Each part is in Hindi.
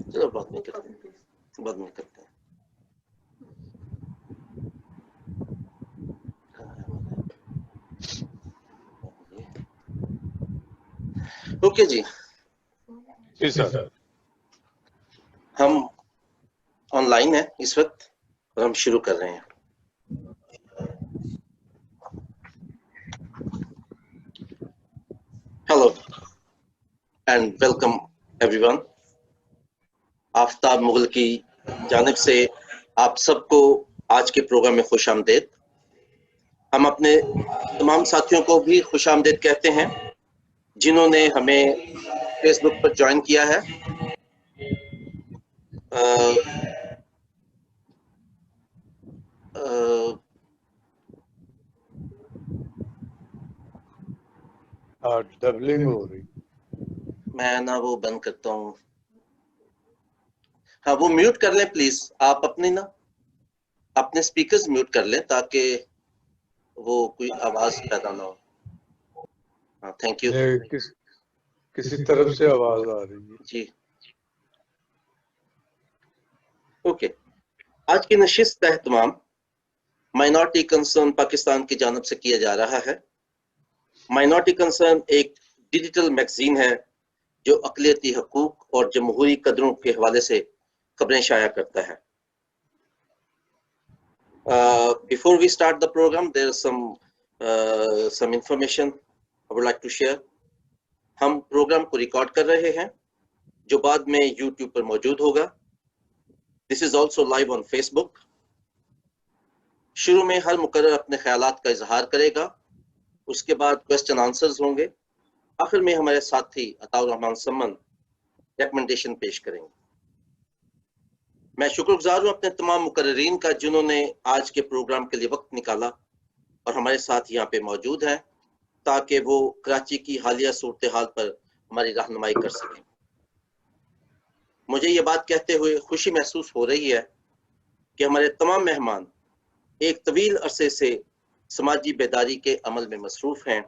चलो बाद में करते हैं। ओके जी सर, हम ऑनलाइन है इस वक्त और हम शुरू कर रहे हैं। Hello and welcome everyone. Aftab Mughal की जानिब से आप सबको आज के प्रोग्राम में खुश आमदेद। हम अपने तमाम साथियों को भी खुश आमदेद कहते हैं जिन्होंने हमें फेसबुक पर ज्वाइन किया है। डबलिंग हो रही। मैं ना वो बंद करता हूँ। हाँ, वो म्यूट कर लें प्लीज। आप अपने स्पीकर्स म्यूट कर लें ताकि वो कोई आवाज पैदा ना हो। हाँ, थैंक यू। किसी तरफ से आवाज आ रही है जी। ओके, आज की नशिस्त का एहतमाम माइनॉरिटी कंसर्न पाकिस्तान की जानिब से किया जा रहा है। माइनॉरिटी कंसर्न एक डिजिटल मैगजीन है जो अक़लियती हकूक और जमहूरी कदरों के हवाले से खबरें शाया करता है। Before we start the program, there is some information I would like to share. हम प्रोग्राम को रिकॉर्ड कर रहे हैं जो बाद में YouTube पर मौजूद होगा। This is also live on Facebook. शुरू में हर मुकर्रर अपने ख्यालात का इजहार करेगा, उसके बाद क्वेश्चन आंसर्स होंगे, आखिर में हमारे साथी अताउर रहमान समन रिकमेंडेशन पेश करेंगे। मैं शुक्रगुजार हूँ अपने तमाम मुकर्ररीन का जिन्होंने आज के प्रोग्राम के लिए वक्त निकाला और हमारे साथ यहाँ पे मौजूद हैं ताकि वो कराची की हालिया सूरत हाल पर हमारी रहनुमाई कर सकें। मुझे ये बात कहते हुए खुशी महसूस हो रही है कि हमारे तमाम मेहमान एक तवील अरसे से समाजी बेदारी के अमल में मसरूफ हैं,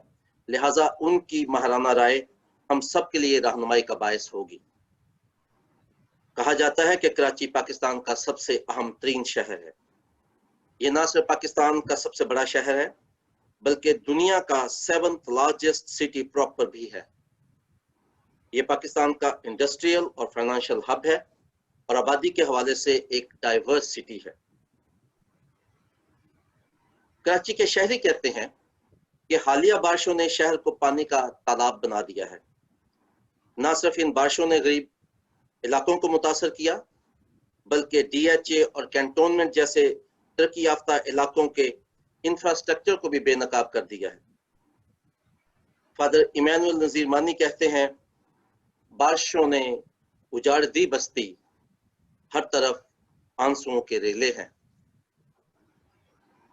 लिहाजा उनकी महाराना राय हम सब के लिए रहनुमाई का बायस होगी। कहा जाता है कि कराची पाकिस्तान का सबसे अहम तरीन शहर है। ये ना सिर्फ पाकिस्तान का सबसे बड़ा शहर है बल्कि दुनिया का 7th लार्जेस्ट सिटी प्रॉपर भी है। ये पाकिस्तान का इंडस्ट्रियल और फाइनेंशियल हब है और आबादी के हवाले से एक डाइवर्स सिटी है। कराची के शहरी कहते हैं कि हालिया बारिशों ने शहर को पानी का तालाब बना दिया है। ना सिर्फ इन बारिशों ने गरीब इलाकों को मुतासर किया बल्कि DHA और कैंटोनमेंट जैसे तरक्की याफ्ता इलाकों के इंफ्रास्ट्रक्चर को भी बेनकाब कर दिया है। फादर इमानुअल नजीर मानी कहते हैं, बारिशों ने उजाड़ दी बस्ती, हर तरफ आंसुओं के रेले हैं।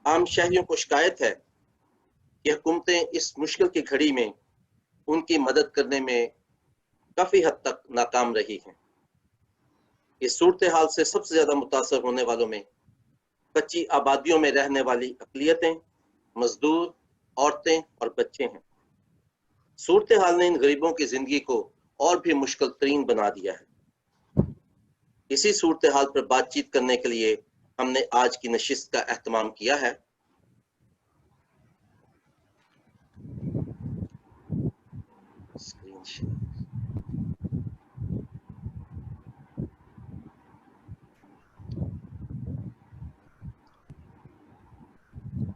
आम शहरियों को शिकायत है कि हुकूमतें इस मुश्किल की घड़ी में उनकी मदद करने में काफी हद तक नाकाम रही हैं। इस सूरत हाल से सबसे ज्यादा मुतासर होने वालों में कच्ची आबादियों में रहने वाली अक़लियतें, मजदूर, औरतें और बच्चे हैं। सूरत हाल ने इन गरीबों की जिंदगी को और भी मुश्किल तरीन बना दिया है। इसी सूरत हाल पर बातचीत करने के लिए हमने आज की नशिस्त का एहतमाम किया है।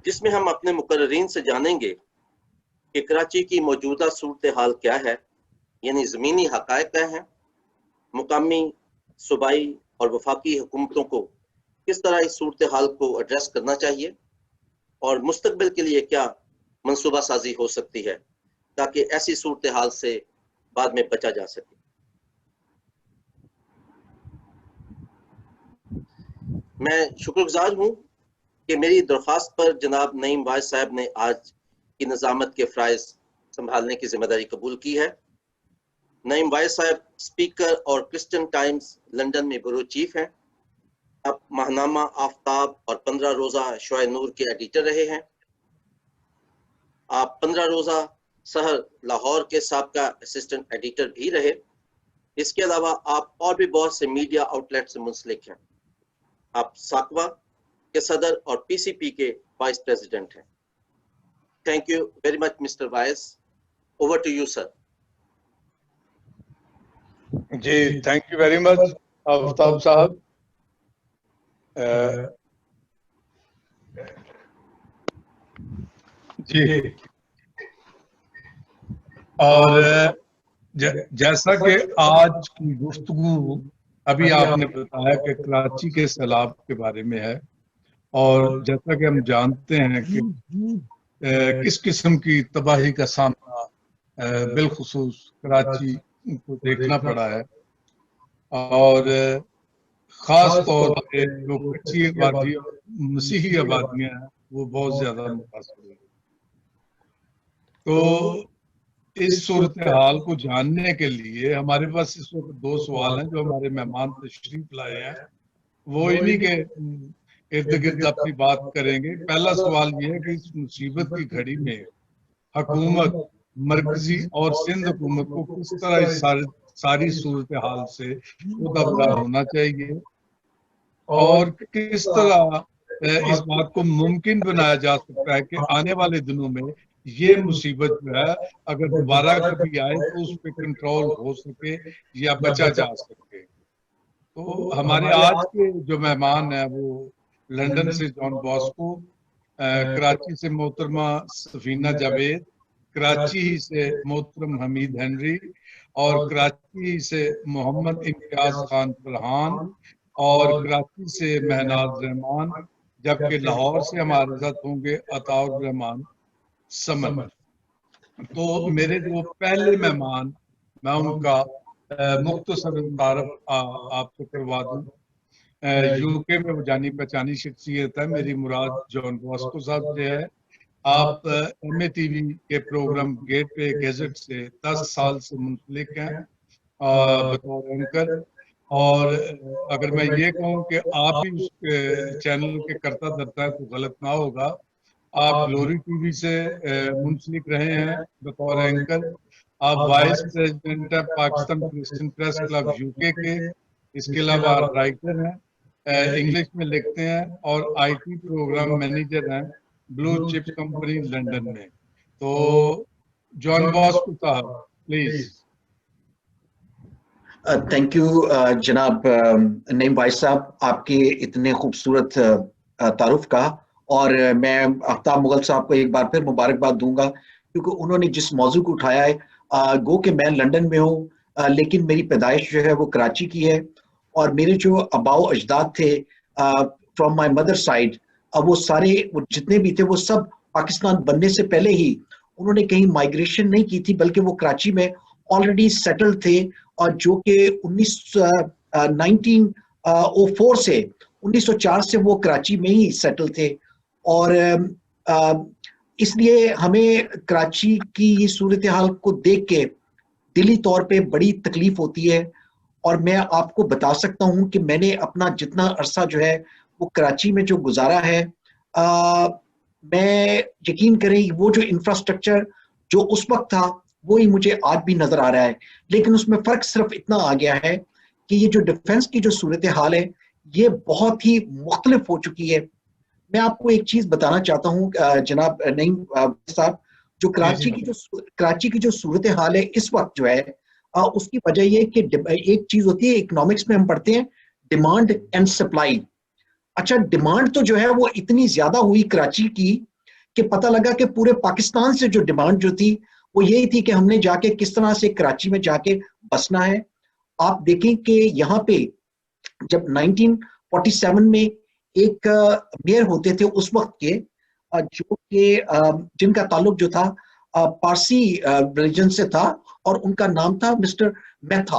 जिसमें हम अपने मुकर्ररीन से जानेंगे कि कराची की मौजूदा सूरत हाल क्या है, यानी ज़मीनी हक़ाइक़ क्या हैं, मुकामी, सूबाई और वफाकी हुकूमतों को किस तरह इस सूरत हाल को एड्रेस करना चाहिए और मुस्तकबिल के लिए क्या मंसूबा साजी हो सकती है ताकि ऐसी सूरत हाल से बाद में बचा जा सके। मैं शुक्रगुजार हूँ कि मेरी दरख्वास्त पर जनाब नईम वाइस साहब ने आज की निज़ामत के फ़राइज़ संभालने की जिम्मेदारी कबूल की है। नईम वाइस साहब स्पीकर और क्रिश्चियन टाइम्स लंदन में ब्यूरो चीफ हैं। अब माहनामा आफ्ताब और 15 रोज़ा शोए नूर के एडिटर रहे हैं। आप 15 रोज़ा सहर लाहौर के साबका असिस्टेंट एडिटर भी रहे। इसके अलावा आप और भी बहुत से मीडिया आउटलेट से मुंसलिक हैं। आप साकवा के सदर और पीसीपी के वाइस प्रेसिडेंट हैं। Thank you very much mister vice. Over to you sir. जी, thank you very much Aftab साहब। जी, और जैसा कि आज की गुफ्तगू अभी आपने बताया कि कराची के सैलाब के बारे में है, और जैसा कि हम जानते हैं कि किस किस्म की तबाही का सामना बिलखुसूस कराची को देखना पड़ा है, और ख़ास तौर पे जो कच्ची आबादी और मसीही आबादियाँ हैं वो बहुत ज़्यादा मुतासर हुई। तो इस सूरत हाल को जानने के लिए हमारे पास इस वक्त दो सवाल हैं जो हमारे मेहमान तशरीफ लाए हैं, वो इन्हीं के इर्द गिर्द अपनी बात करेंगे। पहला सवाल ये है कि इस मुसीबत की घड़ी में हुकूमत मरकजी और सिंध हुकूमत को किस तरह इस सारी सूरत हाल से खुदअबगार होना चाहिए, और किस तरह इस बात को मुमकिन बनाया जा सकता है कि आने वाले दिनों में ये मुसीबत जो है अगर दोबारा कभी आए तो उस पर कंट्रोल हो सके या बचा जा सके। तो हमारे आज के जो मेहमान हैं वो लंदन से जॉन बॉस्को, कराची से मोहतरमा सफीना जावेद, कराची ही से मोहतरम हमीद हेनरी, और कराची से मोहम्मद इम्तियाज खान फरहान, और कराची से महनाज रहमान, जबकि लाहौर से हमारे साथ होंगे अताउर रहमान समन। तो मेरे जो पहले मेहमान, मैं उनका मुख्तसर तारफ आपको करवा दूं। यूके में वो जानी पहचानी शख्सियत है। मेरी मुराद जॉन बॉस्को साहब से है। आप MATV के प्रोग्राम गेटवे गैजेट से 10 साल से मुंसलिक हैं बतौर एंकर, और अगर मैं ये कहूँ कि आप भी उस चैनल के करता धरता है तो गलत ना होगा। आप ग्लोरी TV से मुंसलिक रहे हैं बतौर एंकर। आप वाइस प्रेसिडेंट हैं Pakistan Christian press club UK के। इसके अलावा राइटर हैं, इंग्लिश में लिखते हैं, और IT प्रोग्राम मैनेजर हैं ब्लू चिप कंपनी लंदन में। तो जॉन बॉस्को साहब प्लीज। थैंक यू जनाब नईम भाई साहब, आपके इतने खूबसूरत तारुफ का। और मैं आफ्ताब मुगल साहब को एक बार फिर मुबारकबाद दूंगा क्योंकि उन्होंने जिस मौजू को उठाया है, गो कि मैं लंदन में हूँ, लेकिन मेरी पैदाइश जो है वो कराची की है, और मेरे जो अबाओ अजदाद थे फ्रॉम माय मदर साइड, वो सारे वो जितने भी थे वो सब पाकिस्तान बनने से पहले ही उन्होंने कहीं माइग्रेशन नहीं की थी, बल्कि वो कराची में ऑलरेडी सेटल थे, और जो कि 1904 से 1904 से वो कराची में ही सेटल थे। और इसलिए हमें कराची की ये सूरत हाल को देख के दिली तौर पे बड़ी तकलीफ होती है। और मैं आपको बता सकता हूँ कि मैंने अपना जितना अरसा जो है वो कराची में जो गुजारा है, मैं यकीन करें वो जो इंफ्रास्ट्रक्चर जो उस वक्त था वो ही मुझे आज भी नजर आ रहा है, लेकिन उसमें फर्क सिर्फ इतना आ गया है कि ये जो डिफेंस की जो सूरत हाल है ये बहुत ही मुख्तलिफ हो चुकी है। मैं आपको एक चीज बताना चाहता हूँ जनाब नईम साहब, जो कराची की जो सूरत हाल है इस वक्त जो है, उसकी वजह ये कि एक चीज होती है इकोनॉमिक्स में हम पढ़ते हैं, डिमांड एंड सप्लाई। अच्छा, डिमांड तो जो है वो इतनी ज्यादा हुई कराची की कि पता लगा कि पूरे पाकिस्तान से जो डिमांड जो थी वो यही थी कि हमने जाके किस तरह से कराची में जाके बसना है। आप देखें कि यहाँ पे जब 1947 में एक मेयर होते थे उस वक्त के, जो कि जिनका ताल्लुक जो था पारसी रिलीजन से था, और उनका नाम था मिस्टर मेहता।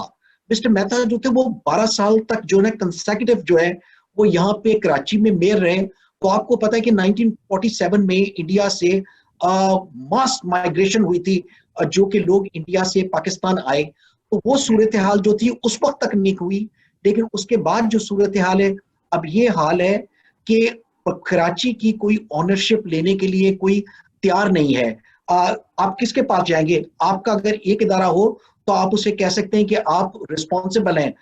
मिस्टर मेहता जो थे वो 12 साल तक जो है कंसेक्यूटिव जो है वो यहाँ पे कराची में मेयर रहे। तो आपको पता है कि 1947 में इंडिया से मास माइग्रेशन हुई थी, जो कि लोग इंडिया से पाकिस्तान आए। तो वो सूरत हाल जो थी उस वक्त तक नहीं हुई, लेकिन उसके बाद जो सूरत हाल है अब ये हाल है कि कराची की कोई ऑनरशिप लेने के लिए कोई तैयार नहीं है। आप किसके पास जाएंगे? आपका अगर एक इदारा हो तो आप उसे कह सकते हैं कि आप रिस्पॉन्सिबल हैं।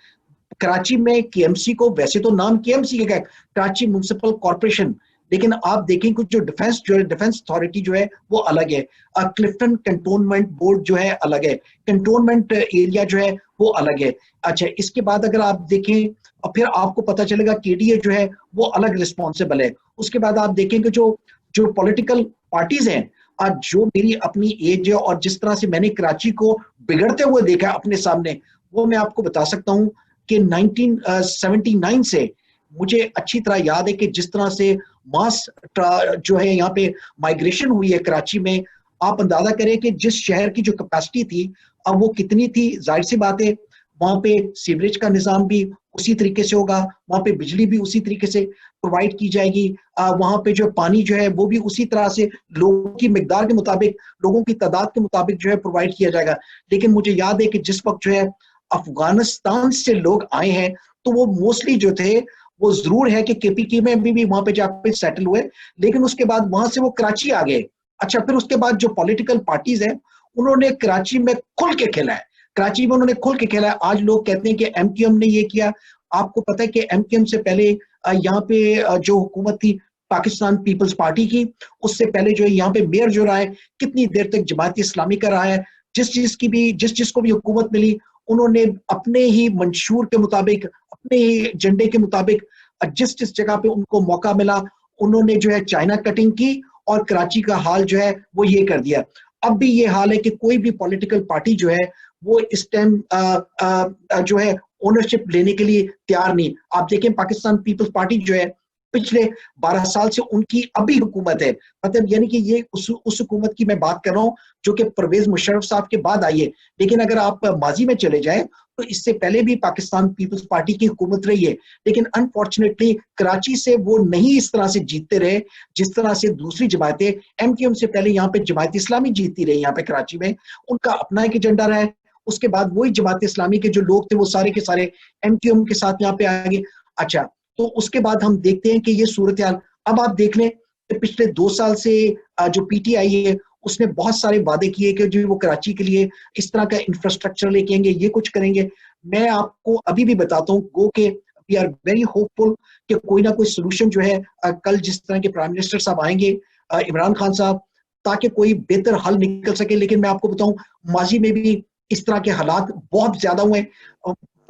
कराची में केएमसी को, वैसे तो नाम केएमसी का है, कराची म्युनिसिपल कॉर्पोरेशन, लेकिन आप देखें कुछ जो डिफेंस अथॉरिटी जो है वो अलग है, क्लिफ्टन कंटोनमेंट बोर्ड जो है अलग है, कंटोनमेंट एरिया जो है वो अलग है। अच्छा, इसके बाद अगर आप देखें और फिर आपको पता चलेगा केडीए जो है वो अलग रिस्पॉन्सिबल है। उसके बाद आप देखेंगे जो जो पॉलिटिकल पार्टीज हैं, आज जो मेरी अपनी एज है और जिस तरह से मैंने कराची को बिगड़ते हुए देखा अपने सामने, वो मैं आपको बता सकता हूँ कि 1979 से मुझे अच्छी तरह याद है कि जिस तरह से मास जो है यहाँ पे माइग्रेशन हुई है कराची में, आप अंदाजा करें कि जिस शहर की जो कैपेसिटी थी अब वो कितनी थी। जाहिर सी बात है वहां पे सीवरेज का निजाम भी उसी तरीके से होगा, वहां पे बिजली भी उसी तरीके से प्रोवाइड की जाएगी, वहां पे जो पानी जो है वो भी उसी तरह से लोगों की मिकदार के मुताबिक, लोगों की तादाद के मुताबिक जो है प्रोवाइड किया जाएगा। लेकिन मुझे याद है कि जिस वक्त जो है अफगानिस्तान से लोग आए हैं तो वो मोस्टली जो थे वो जरूर है कि केपीके में भी वहां पे जाके सेटल हुए, लेकिन उसके बाद वहां से वो कराची आ गए। अच्छा, फिर उसके बाद जो पॉलिटिकल पार्टीज हैं उन्होंने कराची में खुल के खेला है, कराची में उन्होंने खुल के खेला है। आज लोग कहते हैं कि एमक्यूएम ने ये किया। आपको पता है कि एमक्यूएम से पहले यहाँ पे जो हुकूमत थी पाकिस्तान पीपल्स पार्टी की, उससे पहले जो है यहाँ पे मेयर जो रहा है कितनी देर तक जमात इस्लामी का रहा है। जिस जिसको भी हुकूमत मिली उन्होंने अपने ही मंशूर के मुताबिक, अपने ही एजेंडे के मुताबिक जिस जिस जगह पे उनको मौका मिला उन्होंने जो है चाइना कटिंग की और कराची का हाल जो है वो ये कर दिया। अब भी ये हाल है कि कोई भी पॉलिटिकल पार्टी जो है वो इस टाइम जो है ओनरशिप लेने के लिए तैयार नहीं। आप देखें पाकिस्तान पीपल्स पार्टी जो है पिछले 12 साल से उनकी अभी हुकूमत है, मतलब यानी कि ये उस हुकूमत की मैं बात कर रहा हूँ जो कि परवेज मुशर्रफ साहब के बाद आई है। लेकिन अगर आप माजी में चले जाएं तो इससे पहले भी पाकिस्तान पीपल्स पार्टी की हुकूमत रही है, लेकिन अनफॉर्चुनेटली कराची से वो नहीं इस तरह से जीतते रहे जिस तरह से दूसरी जमातें, एमक्यूएम से पहले यहाँ पे जमात इस्लामी जीतती रही यहाँ पे कराची में, उनका अपना एक एजेंडा रहा है। उसके बाद वही जमात इस्लामी के जो लोग थे वो सारे के सारे एमक्यूएम के साथ यहाँ पे आ गए। अच्छा, तो उसके बाद हम देखते हैं कि ये सूरत हाल, अब आप देख लें कि पिछले 2 साल से जो पीटीआई है उसने बहुत सारे वादे किए कि जो वो कराची के लिए इस तरह का इंफ्रास्ट्रक्चर लेके आएंगे, ये कुछ करेंगे। मैं आपको अभी भी बताता हूँ गो के वी आर वेरी होपफुल कि कोई ना कोई सोल्यूशन जो है कल जिस तरह के प्राइम मिनिस्टर साहब आएंगे इमरान खान साहब, ताकि कोई बेहतर हल निकल सके। लेकिन मैं आपको बताऊं माजी में भी इस तरह के हालात बहुत ज्यादा हुए,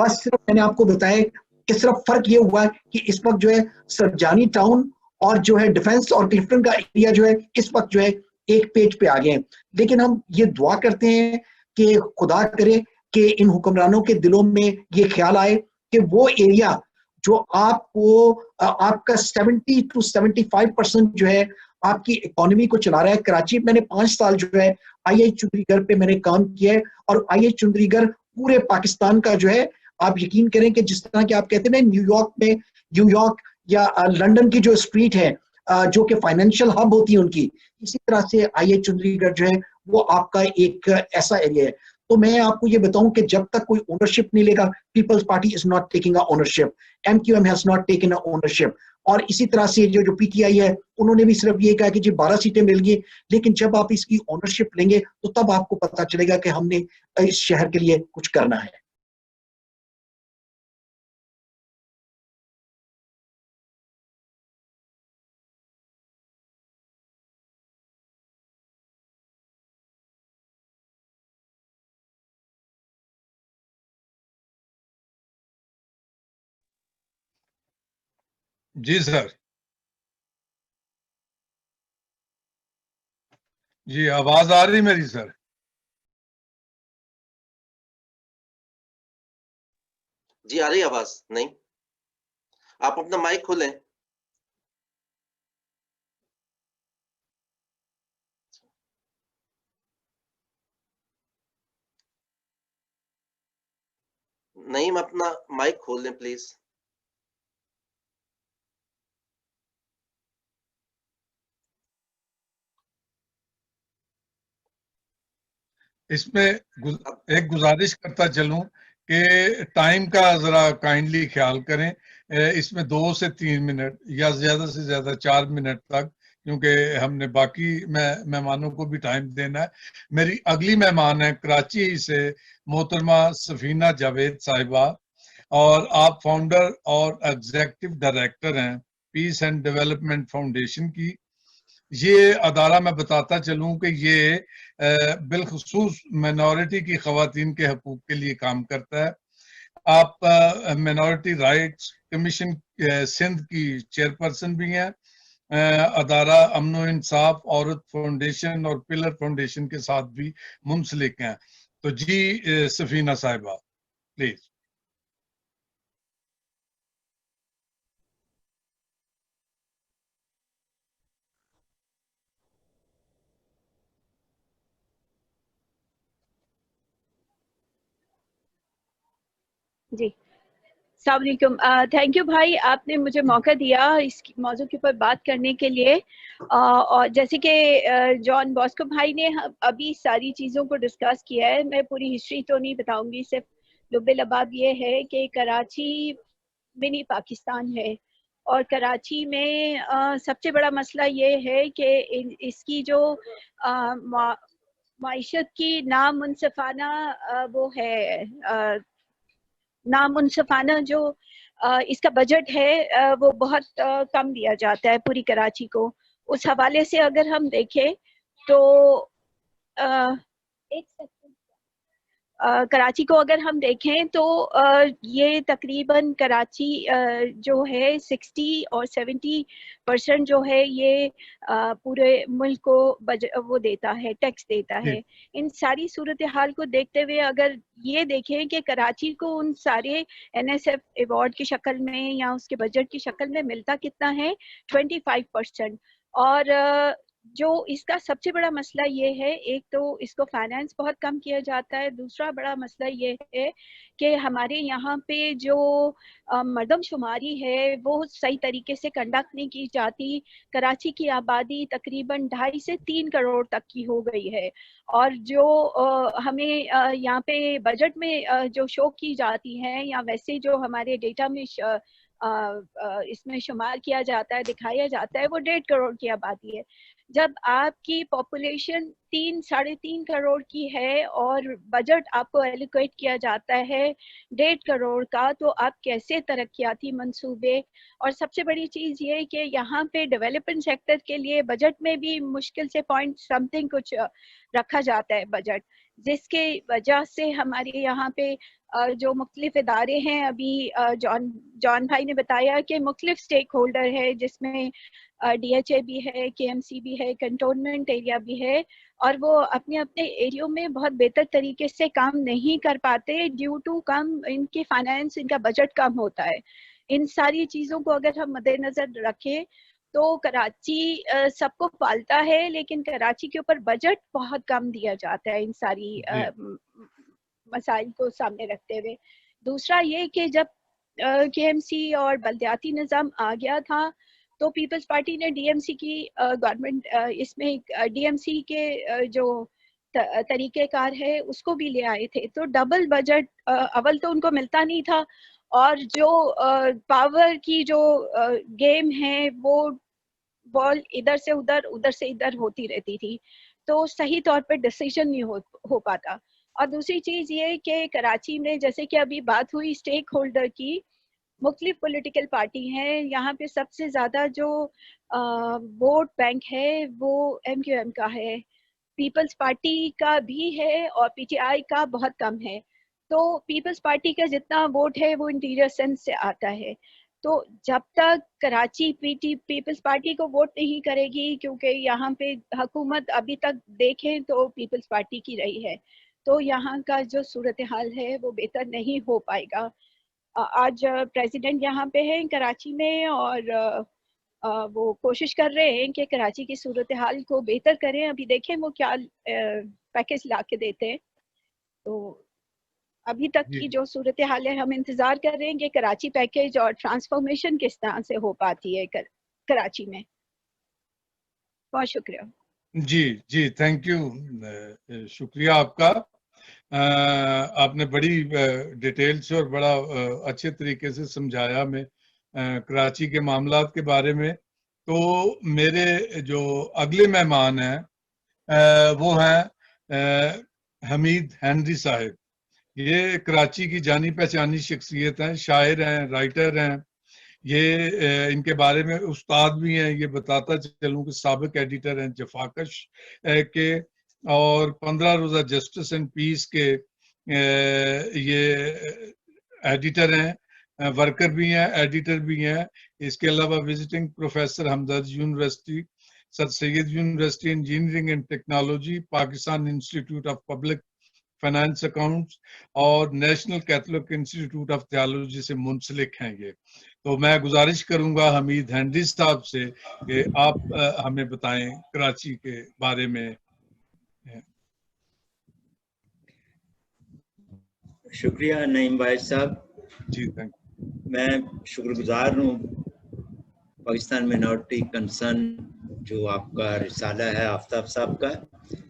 बस सिर्फ मैंने आपको बताया कि सिर्फ फर्क ये हुआ है कि इस वक्त जो है सरजानी टाउन और जो है डिफेंस और क्लिफ्टन का एरिया जो है इस वक्त जो है एक पेज पे आ गए हैं। लेकिन हम ये दुआ करते हैं कि खुदा करे कि इन हुक्मरानों के दिलों में ये ख्याल आए कि वो एरिया जो आपको आपका 70 to 75% जो है आपकी इकोनॉमी को चला रहा है। कराची मैंने 5 साल जो है आई चुंदरीगढ़ पे मैंने काम किया है, और आई चुंदरीगढ़ पूरे पाकिस्तान का जो है, आप यकीन करें कि जिस तरह के आप कहते हैं न्यूयॉर्क या लंदन की जो स्ट्रीट है जो कि फाइनेंशियल हब होती है उनकी, इसी तरह से आई चुंदरीगढ़ जो है वो आपका एक ऐसा एरिया है। तो मैं आपको ये बताऊं कि जब तक कोई ओनरशिप नहीं लेगा, Peoples Party is not taking a ownership, MQM has not taken a ownership. और इसी तरह से जो पीटीआई है उन्होंने भी सिर्फ ये कहा कि जी 12 सीटें मिल गई, लेकिन जब आप इसकी ओनरशिप लेंगे तो तब आपको पता चलेगा कि हमने इस शहर के लिए कुछ करना है। जी सर। जी आवाज आ रही मेरी सर? जी आ रही आवाज? नहीं, आप अपना माइक खोलें। नहीं, मैं अपना माइक खोल लें प्लीज। इसमें एक गुजारिश करता चलूं कि टाइम का जरा काइंडली ख्याल करें। इसमें 2 से 3 मिनट या ज्यादा से ज्यादा 4 मिनट तक क्योंकि हमने बाकी मेहमानों को भी टाइम देना है। मेरी अगली मेहमान है कराची से मोहतरमा सफीना जावेद साहिबा, और आप फाउंडर और एग्जीक्यूटिव डायरेक्टर हैं पीस एंड डेवलपमेंट फाउंडेशन की। ये अदारा मैं बताता चलूं कि ये बिलखुसूस मिनॉरिटी की खवातीन के हकूक के लिए काम करता है। आप मिनॉरिटी राइट्स कमीशन सिंध की चेयरपर्सन भी हैं। अदारा अमनो इंसाफ औरत फाउंडेशन और पिलर फाउंडेशन के साथ भी मुंसलिक हैं। तो जी सफीना साहिबा प्लीज। जी अस्सलाम वालेकुम। थैंक यू भाई, आपने मुझे मौका दिया इस मौजू के ऊपर बात करने के लिए। और जैसे कि जॉन बॉस्को भाई ने अभी सारी चीज़ों को डिस्कस किया है, मैं पूरी हिस्ट्री तो नहीं बताऊंगी, सिर्फ लुब्बे-लबाब ये है कि कराची मिनी पाकिस्तान है। और कराची में सबसे बड़ा मसला ये है कि इसकी जो माइशत की नामुनसिफाना वो है, नामुनसिफाना जो इसका बजट है वो बहुत कम दिया जाता है पूरी कराची को। उस हवाले से अगर हम देखें तो एक सेकंड, कराची को अगर हम देखें तो ये तकरीबन कराची जो है 60 और 70% जो है ये पूरे मुल्क को वो देता है, टैक्स देता है। इन सारी सूरत हाल को देखते हुए अगर ये देखें कि कराची को उन सारे NSF अवार्ड की शक्ल में या उसके बजट की शक्ल में मिलता कितना है, 25%। और जो इसका सबसे बड़ा मसला ये है, एक तो इसको फाइनेंस बहुत कम किया जाता है, दूसरा बड़ा मसला ये है कि हमारे यहाँ पे जो मर्दमशुमारी है वो सही तरीके से कंडक्ट नहीं की जाती। कराची की आबादी तकरीबन 2.5 से 3 करोड़ तक की हो गई है, और जो हमें यहाँ पे बजट में जो शो की जाती है या वैसे जो हमारे डेटा में इसमें शुमार किया जाता है, दिखाया जाता है, वो 1.5 करोड़ की आबादी है। जब आपकी पॉपुलेशन 3-3.5 करोड़ की है और बजट आपको एलोकेट किया जाता है 1.5 करोड़ का, तो आप कैसे तरक्याती मंसूबे। और सबसे बड़ी चीज़ ये कि यहाँ पे डेवलपमेंट सेक्टर के लिए बजट में भी मुश्किल से पॉइंट समथिंग कुछ रखा जाता है बजट, जिसके वजह से हमारे यहाँ पे जो मुख्तलिफ इदारे हैं, अभी जॉन भाई ने बताया कि मुख्तलिफ स्टेक होल्डर है, जिसमें DHA भी है, KMC भी है, कंटोनमेंट एरिया भी है, और वो अपने अपने एरियो में बहुत बेहतर तरीके से काम नहीं कर पाते ड्यू टू कम इनके फाइनेंस, इनका बजट कम होता है। इन सारी चीज़ों को अगर हम मद्देनजर रखें तो कराची सबको पालता है, लेकिन कराची के ऊपर बजट बहुत कम दिया जाता है इन सारी मसाइल को सामने रखते हुए। दूसरा ये कि जब KMC और बल्दियाती निज़ाम आ गया था तो पीपल्स पार्टी ने DMC की गवर्नमेंट इसमें DMC के जो तरीक़ेकार है उसको भी ले आए थे। तो डबल बजट अव्वल तो उनको मिलता नहीं था, और जो पावर की जो गेम है वो बॉल इधर से उधर, उधर से इधर होती रहती थी, तो सही तौर पे डिसीजन नहीं हो पाता। और दूसरी चीज़ ये कि कराची में जैसे कि अभी बात हुई स्टेक होल्डर की, मुख्तलिफ पॉलिटिकल पार्टी हैं, यहाँ पे सबसे ज़्यादा जो वोट बैंक है वो MQM का है, पीपल्स पार्टी का भी है और PTI का बहुत कम है। तो पीपल्स पार्टी का जितना वोट है वो इंटीरियर सिंध से आता है। तो जब तक कराची पीपल्स पार्टी को वोट नहीं करेगी, क्योंकि यहाँ पे हुकूमत अभी तक देखें तो पीपल्स पार्टी की रही है, तो यहाँ का जो सूरत हाल है वो बेहतर नहीं हो पाएगा। आज प्रेसिडेंट यहाँ पे हैं कराची में, और वो कोशिश कर रहे हैं कि कराची की सूरत हाल को बेहतर करें। अभी देखें वो क्या पैकेज ला के देते हैं। तो अभी तक की जो सूरत हाल है, हम इंतज़ार कर रहे हैं कि कराची पैकेज और ट्रांसफॉर्मेशन किस तरह से हो पाती है कराची में। बहुत शुक्रिया। जी जी, थैंक यू, शुक्रिया आपका। आपने बड़ी डिटेल से और बड़ा अच्छे तरीके से समझाया हमें कराची के मामलात के बारे में। तो मेरे जो अगले मेहमान हैं वो हैं हमीद हैंडी साहिब। ये कराची की जानी पहचानी शख्सियत हैं, शायर हैं, राइटर हैं। ये इनके बारे में उस्ताद भी हैं। ये बताता चलूं कि साबिक एडिटर हैं जफाकश के, और 15 रोजा जस्टिस एंड पीस के ये एडिटर हैं, वर्कर भी हैं, एडिटर भी हैं। इसके अलावा visiting professor Hamdard university, sir Syed university engineering and technology, Pakistan institute of public finance accounts और national catholic institute of theology से मुंसलिक हैं ये। तो मैं गुजारिश करूंगा हमीद हैंडी साहब से कि आप हमें बताएं कराची के बारे में। शुक्रिया नईम भाई साहब जी, थैंक यू। मैं शुक्रगुजार हूँ पाकिस्तान मिनॉरिटी कंसर्न जो आपका रिसाला है आफ्ताब साहब का,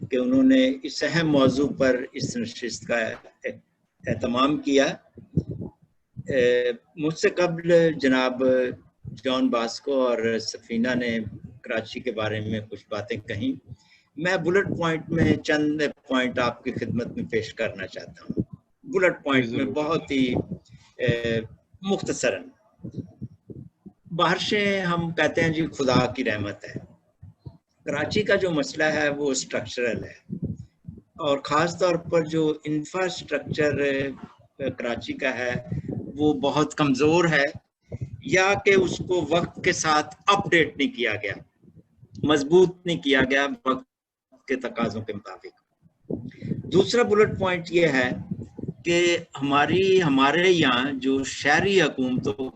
कि उन्होंने इस अहम मौजू पर इस नशिस्त का एहतमाम किया। मुझसे कबल जनाब जॉन बास्को और सफीना ने कराची के बारे में कुछ बातें कहीं। मैं बुलेट पॉइंट में चंद पॉइंट आपकी खिदमत में पेश करना चाहता हूँ। बुलेट पॉइंट में बहुत ही मुख्तसरन। बारिशें हम कहते हैं जी खुदा की रहमत है। कराची का जो मसला है वो स्ट्रक्चरल है, और ख़ास तौर पर जो इंफ्रास्ट्रक्चर कराची का है वो बहुत कमज़ोर है, या कि उसको वक्त के साथ अपडेट नहीं किया गया, मजबूत नहीं किया गया वक्त के तकाज़ों के मुताबिक। दूसरा बुलेट पॉइंट ये है कि हमारे यहाँ जो शहरी हुकूमतों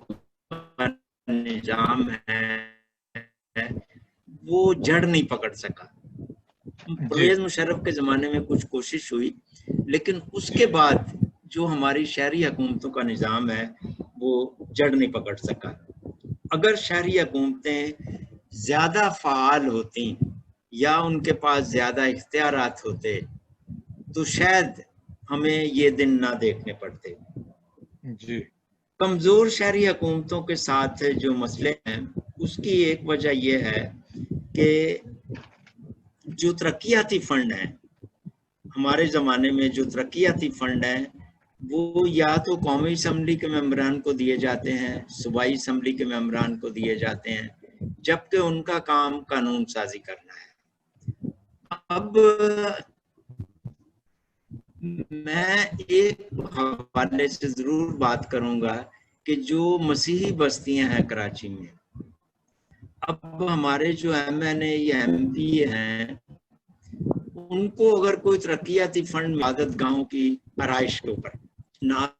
का निज़ाम है वो जड़ नहीं पकड़ सका। परवेज़ मुशर्रफ के ज़माने में कुछ कोशिश हुई, लेकिन उसके बाद जो हमारी शहरी हुकूमतों का निज़ाम है वो जड़ नहीं पकड़ सका। अगर शहरी हुकूमतें ज़्यादा फ़ाल होती या उनके पास ज़्यादा इख्तियारात होते तो शायद हमें ये दिन ना देखने पड़ते। जी। कमज़ोर शहरी हुकूमतों के साथ जो मसले हैं उसकी एक वजह यह है कि जो तरक्याती फ़ंड हैं, हमारे ज़माने में जो तरक्याती फ़ंड हैं वो या तो कौमी असम्बली के मेंबरान को दिए जाते हैं, सूबाई असम्बली के मेंबरान को दिए जाते हैं, जबकि उनका काम कानून साजी करना है। अब मैं एक हवाले से ज़रूर बात करूंगा कि जो मसीही बस्तियां हैं कराची में, अब हमारे जो MNA या MP हैं उनको अगर कोई तरक्याती फंड इबादत गाहों की आराइश के ऊपर ना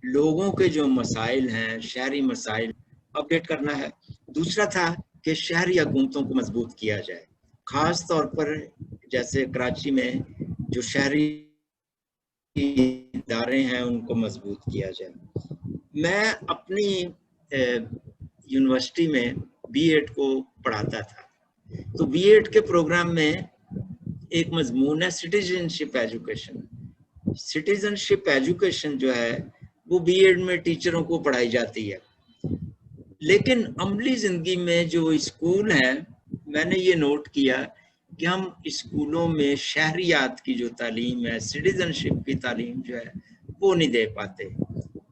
लोगों के जो मसाइल हैं, शहरी मसाइल अपडेट करना है। दूसरा था कि शहरी हुकूमतों को मजबूत किया जाए, ख़ास तौर पर जैसे कराची में जो शहरी इदारे हैं उनको मजबूत किया जाए। मैं अपनी यूनिवर्सिटी में B.Ed को पढ़ाता था, तो B.Ed के प्रोग्राम में एक मजमून है सिटीजनशिप एजुकेशन। सिटीजनशिप एजुकेशन जो है वो B.Ed में टीचरों को पढ़ाई जाती है, लेकिन अमली ज़िंदगी में जो स्कूल हैं, मैंने ये नोट किया कि हम स्कूलों में शहरियात की जो तालीम है, सिटीजनशिप की तालीम जो है वो नहीं दे पाते।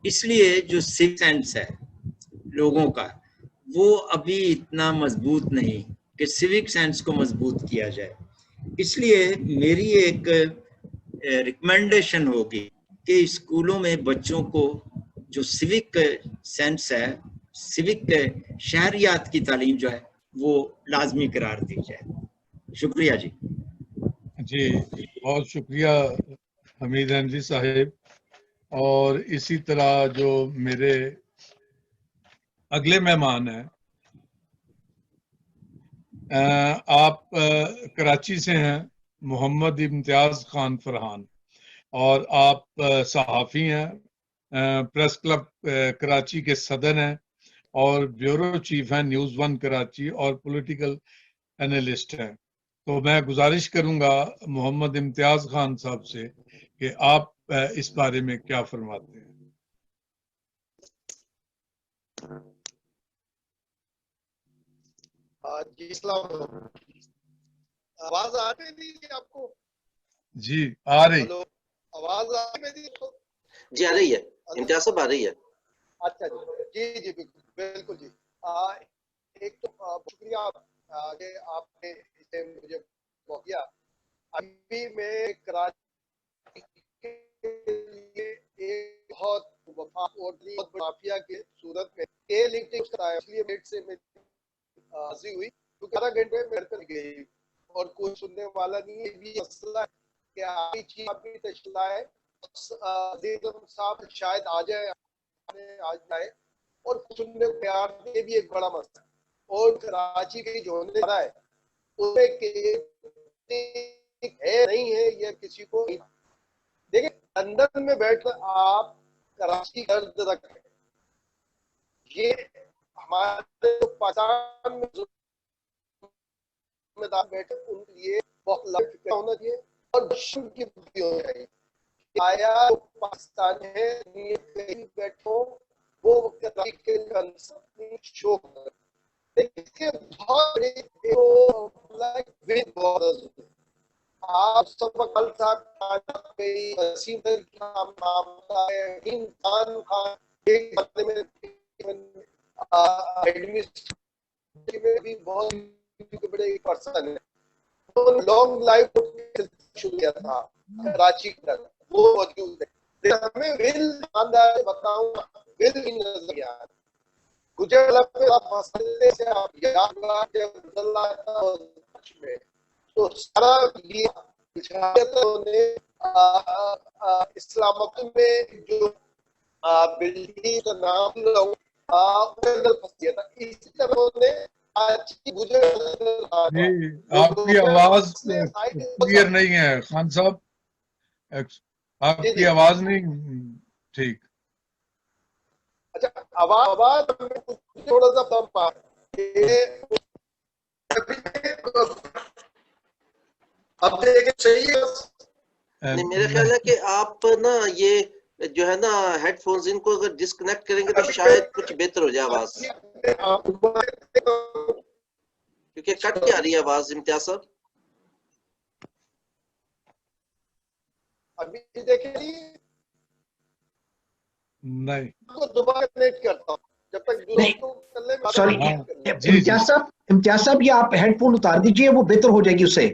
इसलिए जो सिविक सेंस है लोगों का वो अभी इतना मजबूत नहीं कि सिविक सेंस को मजबूत किया जाए। इसलिए मेरी एक रिकमेंडेशन होगी कि स्कूलों में बच्चों को जो सिविक सेंस है, सिविक शहरियात की तालीम जो है वो लाजमी करार दी जाए। शुक्रिया जी। जी, बहुत शुक्रिया हमीद हैंडी साहिब। और इसी तरह जो मेरे अगले मेहमान हैं, आप कराची से हैं, मोहम्मद इम्तियाज खान फरहान, और आप सहाफ़ी हैं, प्रेस क्लब कराची के सदर हैं और ब्यूरो चीफ हैं न्यूज़ 1 कराची और पॉलिटिकल एनालिस्ट हैं। तो मैं गुजारिश करूंगा मोहम्मद इम्तियाज खान साहब से कि आप इस बारे में क्या फरमाते हैं? जी अस्सलाम। आवाज आ रही है आपको? जी आ रही। हेलो, आवाज आ रही है? जी आ रही है, इम्तियाज साहब आ रही है। अच्छा जी जी बिल्कुल जी। एक तो शुक्रिया कि आपने इसे मुझे मौका दिया। अभी मैं कराची के लिए एक बहुत वफा और बहुत माफिया के सूरत में ए लिंक कराया, इसलिए डेट से मैं हाजिर हुई क्योंकि 12 घंटे में घर कर गई और कोई सुनने वाला नहीं है। भी मसला है कि आपकी चीज आपकी तशला है, साहब शायद आ जाए, आज जाए और सुनने को तैयार, ये भी एक बड़ा मसला है। और कराची के जो होने वाला है उसमें है नहीं है, यह किसी को नहीं। देखिए लंदन में बैठकर आप कराची दर्द रखें, ये हमारे पाकिस्तान में बैठे उनके लिए बहुत लग होना चाहिए और की बुद्धि होनी चाहिए। आया पाकिस्तान है, कहीं बैठो वो कराची के कंसेप्ट शो कर, देखिए बहुत बड़ी आप सब कल साहब वसीम खान खान एक बारे में एडमिनिस्ट्रेटिव में भी बहुत बड़े पर्सन है, तो लॉन्ग लाइफ शुरू किया था कराची के अंदर, वो मौजूद है। हमें विल ईमानदार बताऊंगा, विल इन नजर यार गुजरात में आप मसले से आप याद जब गुजरला था में तो सारा ने इस्लामाबाद में जो बिल्डिंग का नाम फंस गया था, इसी तरह ने आपकी आवाज क्लियर नहीं है खान साहब, आपकी आवाज नहीं ठीक। अच्छा आवाज थोड़ा सा कम आ, अब देखिए सही है। नहीं, मेरा ख्याल है कि आप ना ये जो है ना हेडफोन्स इनको अगर डिस्कनेक्ट करेंगे तो शायद कुछ बेहतर हो जाए आवाज, क्योंकि कट के आ रही है आवाज। इम्तियाज साहब अभी देखिए नहीं, तो दोबारा कनेक्ट करता हूँ जब तक नहीं सॉरी इम्तियाज साहब ये आप हेडफोन उतार दीजिए, वो बेहतर हो जाएगी उससे।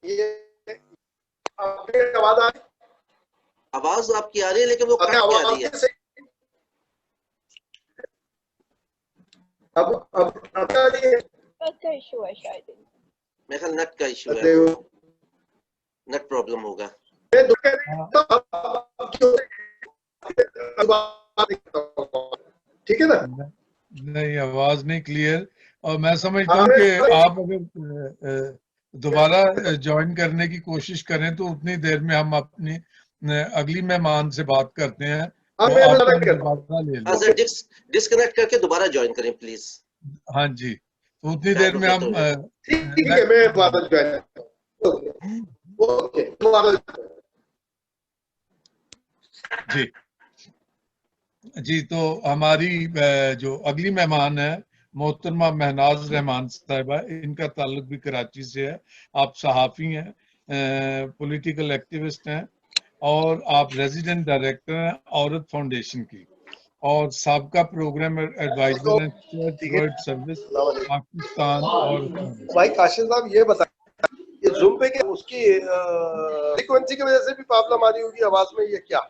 ये आवाज आ रही, आवाज आपकी आ रही है लेकिन वो कट के आ रही है। अब आ रही है, नेट का इशू है शायद, मेरे ख्याल नेट का इशू है, नेट प्रॉब्लम होगा। ठीक है ना? नहीं आवाज नहीं क्लियर, और मैं समझता हूँ कि आप अगर दोबारा ज्वाइन करने की कोशिश करें तो उतनी देर में हम अपनी अगली मेहमान से बात करते हैं। तो आप दोबारा ले लें, डिस्कनेक्ट करके दोबारा ज्वाइन करें प्लीज। हाँ जी, तो उतनी देर में हम ठीक है, मैं दोबारा ज्वाइन ओके जी जी। तो हमारी जो अगली मेहमान है मोहतरमा महनाज रहमान साहिबा, इनका ताल्लुक भी कराची से है। आप सहाफ़ी हैं, पॉलिटिकल एक्टिविस्ट हैं और आप रेजिडेंट डायरेक्टर हैं औरत फाउंडेशन की, और साबका प्रोग्राम एडवाइजर हैं चर्च वर्ल्ड सर्विस पाकिस्तान। और भाई काशिम साहब ये बताएं, ये ज़ूम पे क्या उसकी फ्रीक्वेंसी की वजह से भी प्रॉब्लम आ रही होगी आवाज में, ये क्या?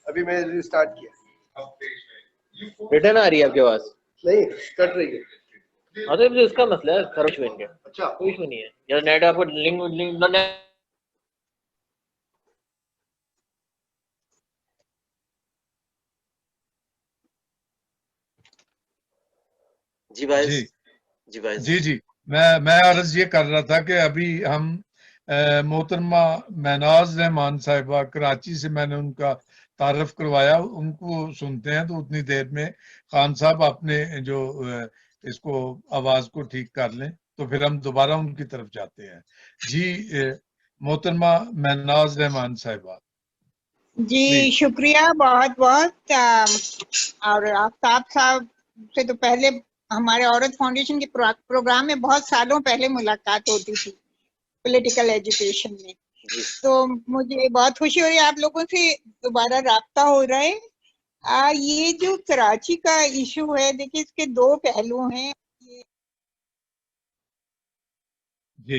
अभी मैं रिस्टार्ट किया, रिटर्न आ रही है आपकी आवाज? नहीं कट रही है। हाँ तो इसका मसला है, खर्च बन गया। अच्छा कोई इशू नहीं है, या नेट आपको लिंक जी भाई जी जी भाई जी जी, मैं अर्ज ये कर रहा था कि अभी हम मोहतरमा महनाज रहमान साहिबा कराची से, मैंने उनका तारफ करवाया, उनको सुनते हैं। तो उतनी देर में खान साहब अपने जो इसको आवाज को ठीक कर लें। तो फिर हम दोबारा उनकी तरफ जाते हैं। जी मोहतरमा महनाज रहमान साहिबा। जी शुक्रिया बहुत बहुत। और आफ्ताब साहब से तो पहले हमारे औरत फाउंडेशन के प्रोग्राम में बहुत सालों पहले मुलाकात होती थी पॉलिटिकल एजुकेशन में, तो मुझे बहुत खुशी हो रही है आप लोगों से दोबारा राब्ता हो रहा है। ये जो कराची का इशू है, देखिए इसके दो पहलू हैं। जी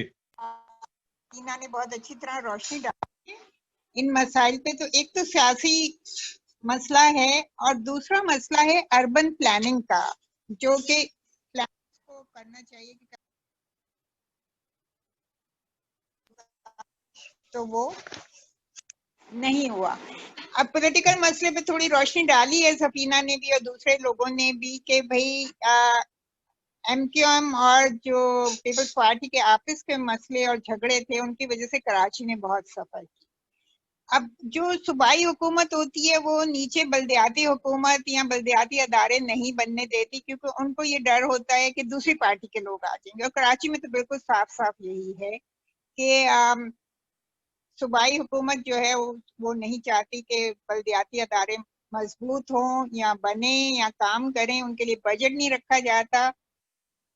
टीना ने बहुत अच्छी तरह रोशनी डाली इन मसाइल पे। तो एक तो सियासी मसला है और दूसरा मसला है अर्बन प्लानिंग का, जो कि प्लान को करना चाहिए कि तो वो नहीं हुआ। अब पॉलिटिकल मसले पे थोड़ी रोशनी डाली है सफीना ने भी और दूसरे लोगों ने भी कि भाई MQM और जो पीपल्स पार्टी के आपस के मसले और झगड़े थे, उनकी वजह से कराची ने बहुत सफर की। अब जो सूबाई हुकूमत होती है वो नीचे बल्दियाती हुकूमत या बल्दियाती अदारे नहीं बनने देती, क्योंकि उनको ये डर होता है कि दूसरी पार्टी के लोग आ जाएंगे। और कराची में तो बिल्कुल साफ साफ यही है कि सूबाई हुकूमत जो है वो नहीं चाहती कि बल्दियाती अदारे मजबूत हों या बने या काम करें, उनके लिए बजट नहीं रखा जाता।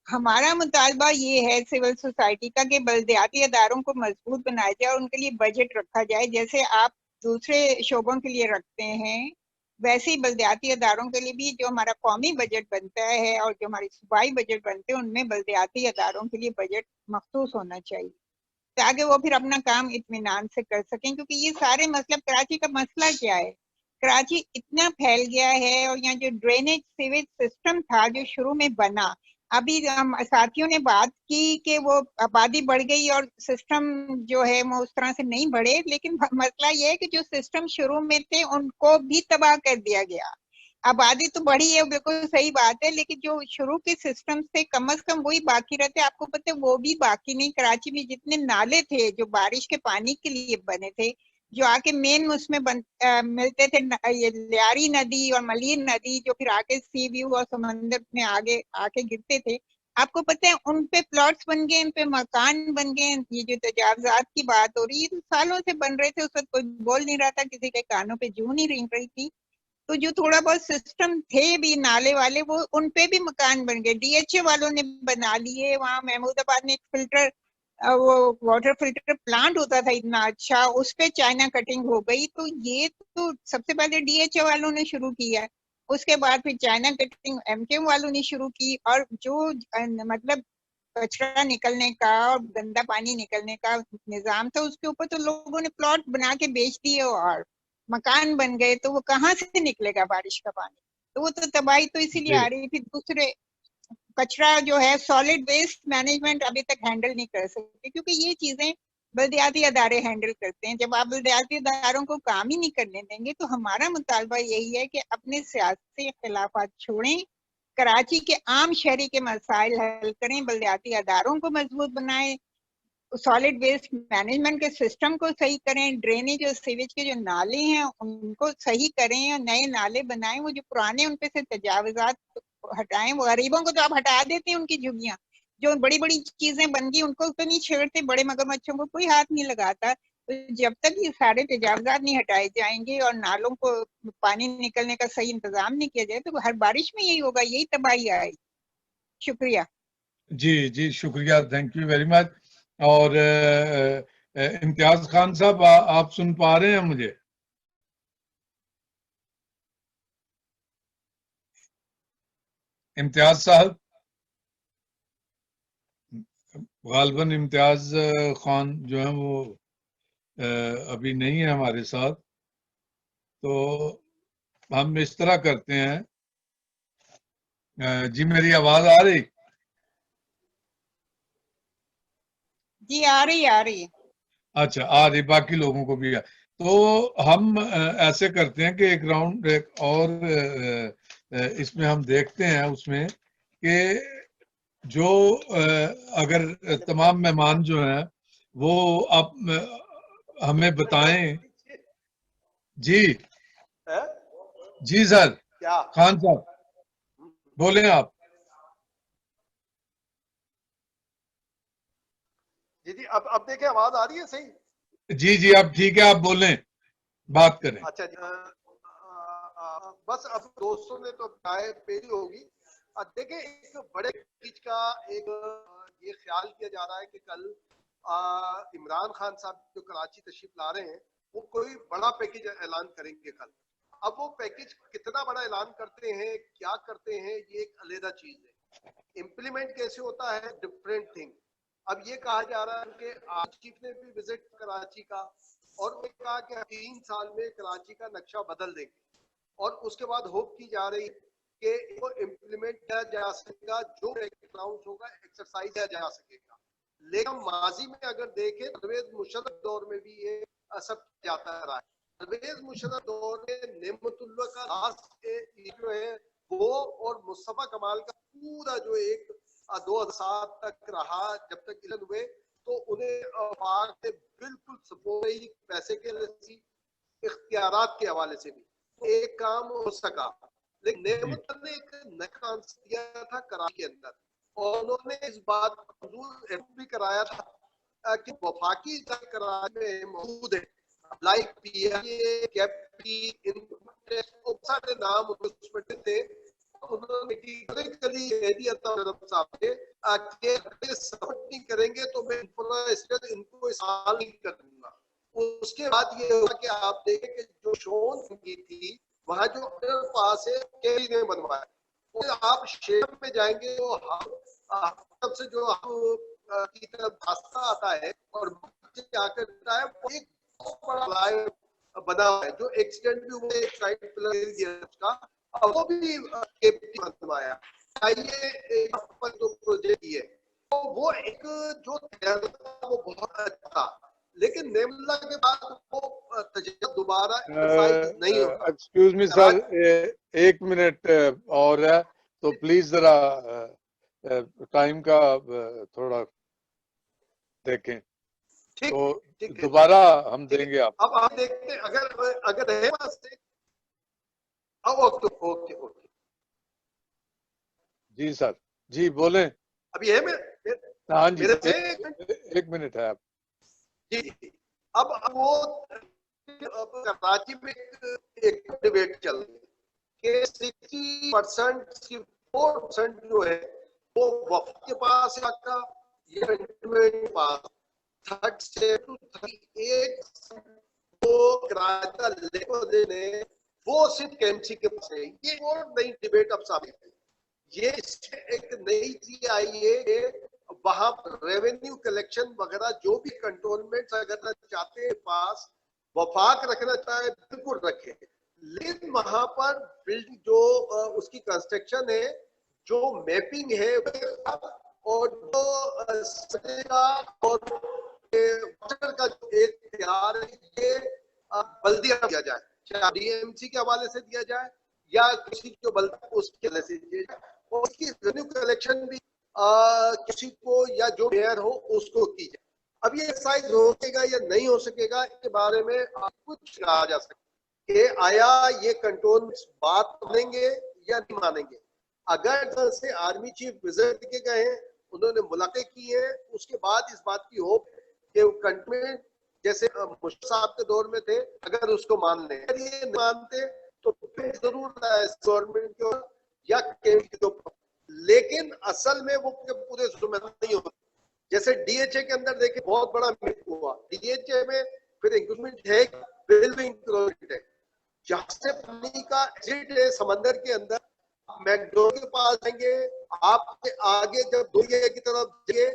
हमारा मुतालबा ये है सिविल सोसाइटी का कि बल्दियाती अदारों को मजबूत बनाया जाए और उनके लिए बजट रखा जाए, जैसे आप दूसरे शोबों के लिए रखते हैं वैसे ही बल्दियाती अदारों के लिए भी जो हमारा कौमी बजट बनता है और जो हमारे सूबाई बजट बनते हैं उनमें बल्दियाती अदारों के लिए बजट मखसूस होना चाहिए, ताकि वो फिर अपना काम इत्मीनान से कर सकें। क्योंकि ये सारे मतलब कराची का मसला क्या है, कराची इतना फैल गया है और यहाँ जो ड्रेनेज सीवेज सिस्टम था जो शुरू में बना, अभी हम साथियों ने बात की कि वो आबादी बढ़ गई और सिस्टम जो है वो उस तरह से नहीं बढ़े, लेकिन मसला ये है कि जो सिस्टम शुरू में थे उनको भी तबाह कर दिया गया। आबादी तो बढ़ी है, बिल्कुल सही बात है, लेकिन जो शुरू के सिस्टम से कम से कम वही बाकी रहते। आपको पता है वो भी बाकी नहीं। कराची में जितने नाले थे जो बारिश के पानी के लिए बने थे, जो आके मेन उसमें मिलते थे, ये लियारी नदी और मलिर नदी जो फिर आके सी व्यू और समंदर में आगे आके गिरते थे, आपको पता है उन पे प्लॉट्स बन गए, उन पे मकान बन गए। ये जो तजावजात की बात हो रही है, तो सालों से बन रहे थे, उस वक्त कोई बोल नहीं रहा था, किसी के कानों पे जू नहीं रिंग रही थी। तो जो थोड़ा बहुत सिस्टम थे भी नाले वाले, वो उन पे भी मकान बन गए, DHA वालों ने बना लिए। वहाँ महमूदाबाद में एक फिल्टर वो वाटर फिल्टर प्लांट होता था इतना अच्छा, उस पे चाइना कटिंग हो गई। तो ये तो सबसे पहले DHA वालों ने शुरू किया, उसके बाद फिर चाइना कटिंग MKM वालों ने शुरू की। और जो मतलब कचरा निकलने का और गंदा पानी निकलने का निजाम था, उसके ऊपर तो लोगों ने प्लॉट बना के बेच दिए और मकान बन गए। तो वो कहाँ से निकलेगा बारिश का पानी? तो वो तो तबाही तो इसीलिए आ रही। फिर दूसरे कचरा जो है, सॉलिड वेस्ट मैनेजमेंट अभी तक हैंडल नहीं कर सकते, क्योंकि ये चीजें बल्दियाती अदारे हैंडल करते हैं। जब आप बल्दियाती अदारों को काम ही नहीं करने देंगे, तो हमारा मुतालबा यही है कि अपने सियासी खिलाफात छोड़ें, कराची के आम शहरी के मसाइल हल करें, बल्दियाती अदारों को मजबूत बनाएं, सॉलिड वेस्ट मैनेजमेंट के सिस्टम को सही करें, ड्रेनेज और सीवेज के जो नाले हैं उनको सही करें और नए नाले बनाएं। वो जो पुराने उन पे से तजावजात हटाएं। वो गरीबों को तो आप हटा देते हैं उनकी झुग्गियां, जो बड़ी बड़ी चीजें बन गई उनको तो नहीं छेड़ते, बड़े मगरमच्छों को कोई हाथ नहीं लगाता। तो जब तक ये सारे तजावजात नहीं हटाए जाएंगे और नालों को पानी निकलने का सही इंतजाम नहीं किया जाए, तो हर बारिश में यही होगा, यही तबाही आएगी। शुक्रिया। जी जी शुक्रिया, थैंक यू वेरी मच। और इम्तियाज खान साहब, आप सुन पा रहे हैं मुझे? इम्तियाज साहब, गालबन इम्तियाज खान जो है वो अभी नहीं है हमारे साथ। तो हम इस तरह करते हैं, जी मेरी आवाज आ रही? जी आ रही। अच्छा, आ रही, बाकी लोगों को भी है। तो हम ऐसे करते हैं कि एक राउंड एक और इसमें हम देखते हैं उसमें कि जो अगर तमाम मेहमान जो हैं वो आप हमें बताएं। जी जी सर, क्या खान साहब बोलें आप। जी अब देखें आवाज आ रही है सही? जी जी अब ठीक है, आप बोलें, बात करें। अच्छा जी, बस अब दोस्तों ने तो राय पेश होगी। देखें एक बड़े पैकेज का एक ये ख्याल किया जा रहा है कि कल इमरान खान साहब जो कराची तशरीफ ला रहे हैं वो कोई बड़ा पैकेज ऐलान करेंगे कल। अब वो पैकेज कितना बड़ा ऐलान करते हैं, क्या करते हैं, ये एक अलग चीज है। इम्प्लीमेंट कैसे होता है डिफरेंट थिंग। अब ये कहा जा रहा है कि आज चीफ ने भी विजिट कराची का और वो कहा कि 3 साल में कराची का नक्शा बदल देंगे और उसके बाद होप की जा रही कि वो इम्प्लीमेंट किया जा सकेगा, जो अनाउंस होगा एक्सरसाइज किया जा सकेगा। लेकिन माजी में अगर देखें परवेज मुशर्रफ दौर में भी ये सब जाता रहा है। परवेज मुशर्रफ दौर में नेमतुल्लाह का लास्ट जो है वो और मुस्तफा कमाल का पूरा जो एक 2007 तक रहा, जब तक इलेक्शन हुए तो उन्हें पाक से बिल्कुल सपोर्ट ही पैसे के इख्तियारात के हवाले से भी एक काम हो सका। लेकिन नेमत ने एक नया कॉन्सेप्ट दिया था कराची के अंदर और उन्होंने इस बात को मंजूर भी कराया था कि वफाकी कराची में मौजूद है लाइक पीआईए, कैपी, इनकम सारे नाम उसमें थे। उन्होंने सपोर्ट नहीं करेंगे तो मैं इनको इस साल नहीं कर दूंगा। उसके बाद ये हुआ कि आप देखें कि जो शोन की थी वहां जो पास है केरी ने बनवाया, और आप शेर में जाएंगे तो हम से जो की तरफ रास्ता आता है और क्या करता है वो एक बहुत बड़ा लाइव बना हुआ है जो एक्सीडेंट भी हुए साइड पिलर उसका वो भी बनवाया। ये जो प्रोजेक्ट है तो वो एक जो वो बहुत अच्छा था, लेकिन नेमला के बाद वो तजर्बा दोबारा नहीं होता। एक्सक्यूज मी सर, 1 मिनट और है तो प्लीज जरा टाइम का थोड़ा देखें। तो दोबारा हम देंगे आप। अब आप देखते हैं अगर है ओके जी सर, जी बोलें। अभी है मेरे हाँ जी, मेरे 1 मिनट है आप। जी अब वो कराची में एक डिबेट चल रही है कि 60% 4% जो है वो वफद के पास है आपका, ये के पास 38 वो कराचा लेकर ने वो सिर्फ केएमसी के पास है। ये और नई डिबेट अब सामने है। ये एक नई चीज आई है, वहां पर रेवेन्यू कलेक्शन वगैरह जो भी कंट्रोलमेंट अगर चाहते हैं पास वफाक रखना चाहे बिल्कुल रखे, लेकिन वहां पर बिल्डिंग जो उसकी कंस्ट्रक्शन है, जो मैपिंग है और जो और का जो एक तैयार है ये बल्दिया दिया जाए, चाहे डीएमसी के हवाले से दिया जाए या किसी जो बल्दिया उसके हवाले से दिया जाए, और उसकी रेवेन्यू कलेक्शन भी किसी को या जो मेयर हो उसको की जाए। अब ये एक्सरसाइज हो सकेगा या नहीं हो सकेगा इसके बारे में आप कुछ कहा जा सकता कि आया ये कंट्रोल बात मानेंगे या नहीं मानेंगे। अगर से आर्मी चीफ विजिट के गए हैं, उन्होंने मुलाकात की है, उसके बाद इस बात की होप कि कंट्रोलमेंट जैसे मुश्ताक साहब के दौर में थे, अगर उसको मान लें, अगर ये नहीं मानते तो फिर जरूर गवर्नमेंट को या केंद्र को, लेकिन असल में वो पूरे जिम्मेदार नहीं होते। जैसे डीएचए के अंदर देखिए बहुत बड़ा मिस हुआ, डीएचए में फिर इंक्रीमेंट है, बिल भी इंक्रीमेंट है, जहां से पानी का एग्जिट है समंदर के अंदर, मैकडो के पास जाएंगे, आपके आगे जब दुनिया की तरफ जाइए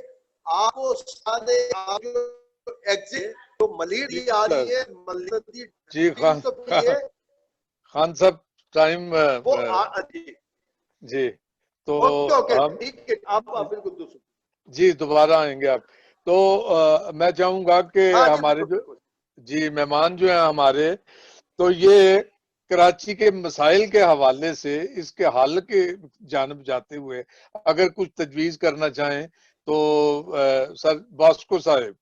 आपको सारे एग्जिट तो मलीर आ रही है, मलीर जी खान साहब टाइम जी तो ठीक है आप बिल्कुल दूसरे जी दोबारा आएंगे आप। तो मैं चाहूंगा कि हमारे जो जी मेहमान जो है हमारे, तो ये कराची के मसाइल के हवाले से इसके हल के जानब जाते हुए अगर कुछ तजवीज करना चाहें तो सर बास्को साहब।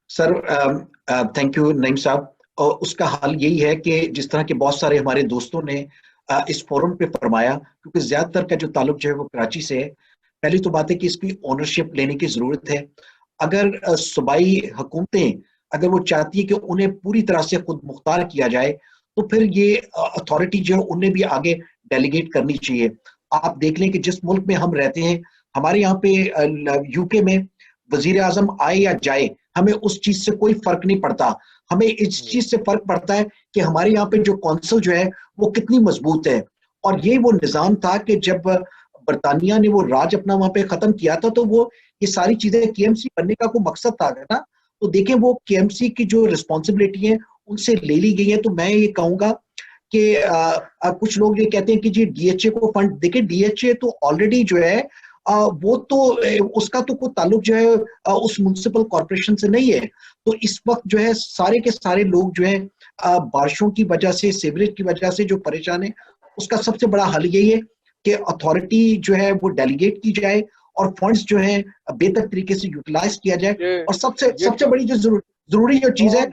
सर थैंक यू नईम साहब। और उसका हल यही है कि जिस तरह के बहुत सारे हमारे दोस्तों ने इस फोरम पे फरमाया, क्योंकि ज्यादातर का जो ताल्लुक जो है वो कराची से है। पहली तो बात है कि इसकी ओनरशिप लेने की जरूरत है। अगर सूबाई हुकूमतें अगर वो चाहती है कि उन्हें पूरी तरह से खुद मुख्तार किया जाए, तो फिर ये अथॉरिटी जो है उन्हें भी आगे डेलीगेट करनी चाहिए। आप देख लें कि जिस मुल्क में हम रहते हैं, हमारे यहाँ पे यूके में वजीर आजम आए या जाए, हमें उस चीज से कोई फर्क नहीं पड़ता। हमें इस चीज से फर्क पड़ता है कि हमारे यहाँ पे जो कौंसिल जो है वो कितनी मजबूत है। और ये वो निजाम था कि जब बरतानिया ने वो राज अपना वहां पे खत्म किया था, तो वो ये सारी चीजें केएमसी बनने का कोई मकसद था ना। तो देखें, वो केएमसी की जो रिस्पॉन्सिबिलिटी है उनसे ले ली गई है। तो मैं ये कहूंगा कि कुछ लोग ये कहते हैं कि जी डीएचए को फंड, देखिए डीएचए तो ऑलरेडी जो है वो तो उसका तो कोई ताल्लुक जो है उस म्युनिसिपल कॉर्पोरेशन से नहीं है। तो इस वक्त जो है सारे के सारे लोग जो है बारिशों की वजह से, सीवरेज की वजह से जो परेशान है, उसका सबसे बड़ा हल यही है कि अथॉरिटी जो है वो डेलीगेट की जाए और फंड्स जो है बेहतर तरीके से यूटिलाइज किया जाए। और सबसे बड़ी जो जरूरी जो चीज है,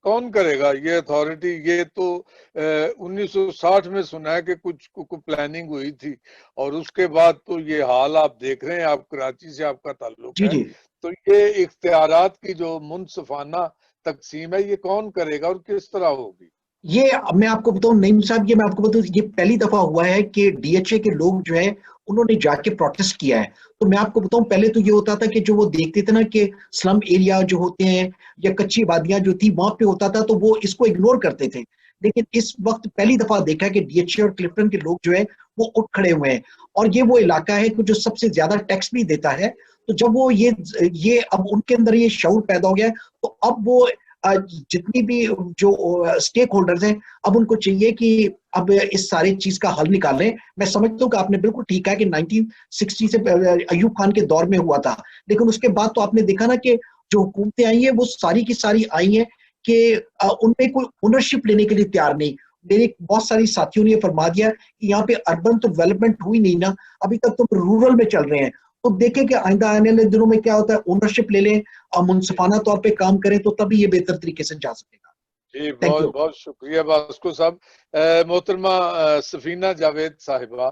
कौन करेगा ये अथॉरिटी? ये तो 1960 में सुना है कि कुछ प्लानिंग हुई थी, और उसके बाद तो ये हाल आप देख रहे हैं। आप कराची से आपका ताल्लुक है, तो ये इख्तियारात की जो मुनसिफाना तकसीम है, ये कौन करेगा और किस तरह होगी? ये मैं आपको बताऊं नईम साहब, ये मैं आपको बताऊं, ये पहली दफा हुआ है कि डीएचए के लोग जो है उन्होंने जाके प्रोटेस्ट किया है। तो मैं आपको बताऊं, पहले तो ये होता था कि जो वो देखते थे ना कि स्लम एरिया जो होते हैं या कच्ची आबादियां जो थी वहां पे होता था, तो वो इसको इग्नोर करते थे। लेकिन इस वक्त पहली दफा देखा कि डीएचए और क्लिफ्टन के लोग जो है वो उठ खड़े हुए हैं। और ये वो इलाका है कि जो सबसे ज्यादा टैक्स भी देता है। तो जब वो ये अब उनके अंदर ये शऊर पैदा हो गया, तो अब वो जितनी भी जो स्टेक होल्डर्स हैं, अब उनको चाहिए कि अब इस सारी चीज का हल निकालें। मैं समझता हूँ कि आपने बिल्कुल ठीक कहा कि 1960 से अयूब खान के दौर में हुआ था, लेकिन उसके बाद तो आपने देखा ना कि जो हुकूमतें आई हैं वो सारी की सारी आई हैं कि उनमें कोई ओनरशिप लेने के लिए तैयार नहीं। मेरे बहुत सारी साथियों ने फरमा दिया कि यहाँ पे अर्बन तो डेवलपमेंट हुई नहीं ना, अभी तक तो रूरल में चल रहे हैं। तो देखें कि आइंदा आने वाले दिनों में क्या होता है, ओनरशिप ले लें और मुनसिफाना तौर पे काम करें, तो तभी ये बेहतर तरीके से जा सकेगा। जी, बहुत बहुत शुक्रिया बास्को साहब। मोहतरमा सफीना जावेद साहिबा,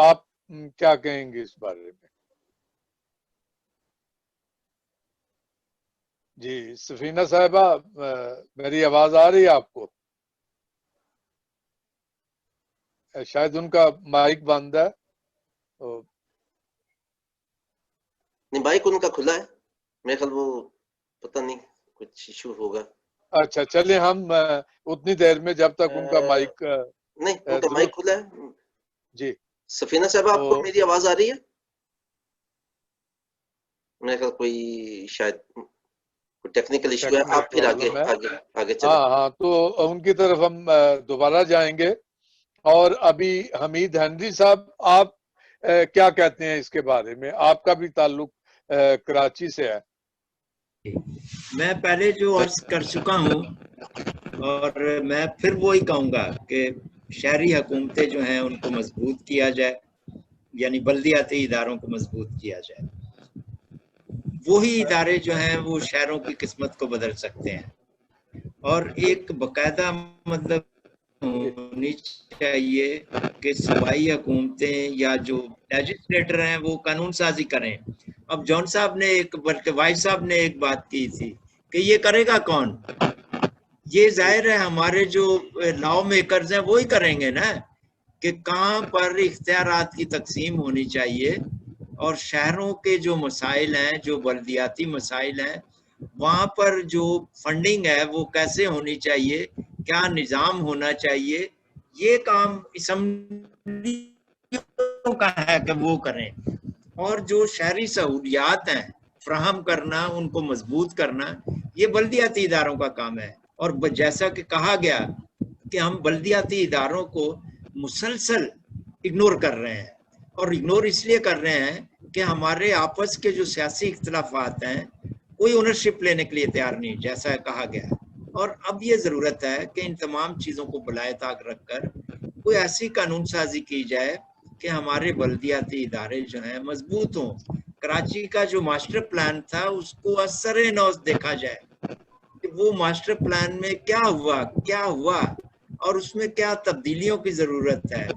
आप क्या कहेंगे इस बारे में? जी सफीना साहिबा, मेरी आवाज आ रही है आपको? शायद उनका माइक बंद है। तो नहीं, माइक उनका खुला है, मेरे ख्याल वो पता नहीं कुछ इशू होगा। अच्छा, चलिए हम उतनी देर में जब तक उनका माइक नहीं, उनका माइक खुला है। जी सफीना साहब, आपको मेरी आवाज आ रही है? मेरे ख्याल कोई शायद टेक्निकल इशू है। आप फिर आगे चलें। हाँ, तो उनकी तरफ हम दोबारा जाएंगे। और अभी हमीद हेनरी साहब, आप क्या कहते हैं इसके बारे में? आपका भी ताल्लुक कराची से है। मैं पहले जो अर्ज कर चुका हूँ, और मैं फिर वही कहूँगा कि शहरी हुकूमतें जो हैं उनको मजबूत किया जाए, यानी बल्दियाती इदारों को मजबूत किया जाए। वही इदारे जो हैं वो शहरों की किस्मत को बदल सकते हैं। और एक बाकायदा मतलब होनी चाहिए कि सूबाई हुकूमतें या जो लेजिस्लेटर हैं वो कानून साजी करें। अब जॉन साहब ने बल्कि वाइस साहब ने एक बात की थी कि ये करेगा कौन? ये जाहिर है हमारे जो लॉ मेकर्स हैं वो ही करेंगे ना, कि कहाँ पर इख्तियारात की तकसीम होनी चाहिए और शहरों के जो मसाइल हैं, जो बल्दियाती मसाइल हैं, वहाँ पर जो फंडिंग है वो कैसे होनी चाहिए, क्या निज़ाम होना चाहिए, ये काम असम्बलियों का है कि वो करें। और जो शहरी सहूलियात हैं फ्राहम करना, उनको मजबूत करना, ये बल्दियाती इदारों का काम है। और जैसा कि कहा गया कि हम बल्दियाती इदारों को मुसलसल इग्नोर कर रहे हैं, और इग्नोर इसलिए कर रहे हैं कि हमारे आपस के जो सियासी इख्तलाफात हैं कोई ओनरशिप लेने के लिए तैयार नहीं, जैसा कहा गया। और अब ये ज़रूरत है कि इन तमाम चीज़ों को बलाए ताक रखकर कोई ऐसी कानून साजी की जाए कि हमारे बल्दियाती इदारे जो हैं मजबूत हों। कराची का जो मास्टर प्लान था उसको असरे नौज देखा जाए कि वो मास्टर प्लान में क्या हुआ और उसमें क्या तब्दीलियों की ज़रूरत है।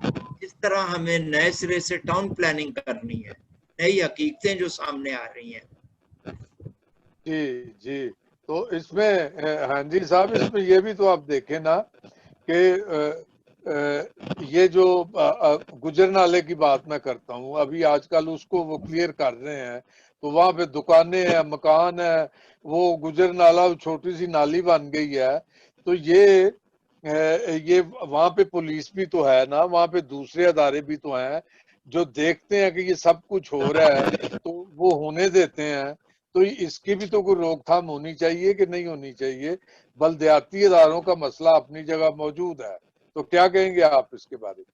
इस तरह हमें नए सिरे से टाउन प्लानिंग करनी है, नई हकीकतें जो सामने आ रही हैं। जी जी, तो इसमें हाँ जी साहब, इसमें ये भी तो आप देखें ना कि ये जो गुजर नाले की बात मैं करता हूँ, अभी आजकल उसको वो क्लियर कर रहे हैं, तो वहाँ पे दुकानें हैं, मकान है, वो गुजर नाला छोटी सी नाली बन गई है। तो ये वहाँ पे पुलिस भी तो है ना, वहाँ पे दूसरे अदारे भी तो हैं जो देखते हैं कि ये सब कुछ हो रहा है, तो वो होने देते हैं। तो इसकी भी तो कोई रोकथाम होनी चाहिए कि नहीं होनी चाहिए। बलदियाती इदारों का मसला अपनी जगह मौजूद है, तो क्या कहेंगे आप इसके बारे में?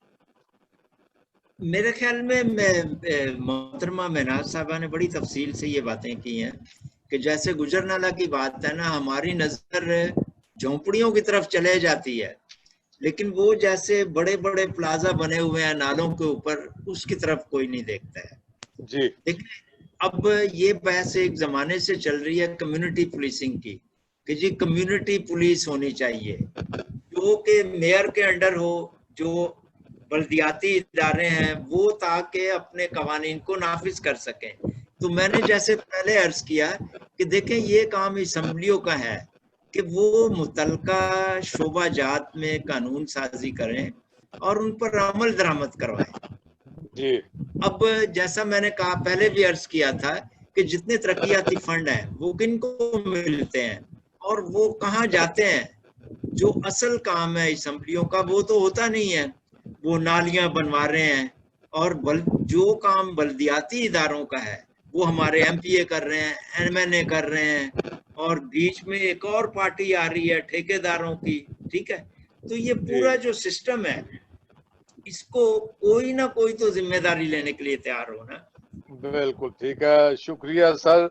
मेरे ख्याल में मोहतरमा महनाज साहबा ने बड़ी तफसील से ये बातें की हैं कि जैसे गुजर नाला की बात है ना, हमारी नजर झोंपड़ियों की तरफ चले जाती है, लेकिन वो जैसे बड़े बड़े प्लाजा बने हुए हैं नालों के ऊपर, उसकी तरफ कोई नहीं देखता है जी। लेकिन अब ये बहस एक जमाने से चल रही है कम्युनिटी पुलिसिंग की, कि जी कम्युनिटी पुलिस होनी चाहिए जो कि मेयर के अंडर हो, जो बल्दियाती इदारे हैं वो, ताकि अपने कवानीन को नाफिज कर सकें। तो मैंने जैसे पहले अर्ज किया कि देखें ये काम असम्बलियों का है कि वो मुतलका शोबा जात में कानून साजी करें और उन पर अमल दरामद करवाएं। जी। अब जैसा मैंने कहा पहले भी अर्ज किया था कि जितने तरक्याती फंड हैं वो किनको मिलते हैं और वो कहाँ जाते हैं। जो असल काम है असम्बलियों का वो तो होता नहीं है, वो नालियां बनवा रहे हैं, और जो काम बल्दियाती इदारों का है वो हमारे एमपीए कर रहे हैं, एमएनए कर रहे हैं, और बीच में एक और पार्टी आ रही है ठेकेदारों की। ठीक है, तो ये पूरा जो सिस्टम है इसको कोई ना कोई तो जिम्मेदारी लेने के लिए तैयार हो ना। बिल्कुल ठीक है, शुक्रिया सर।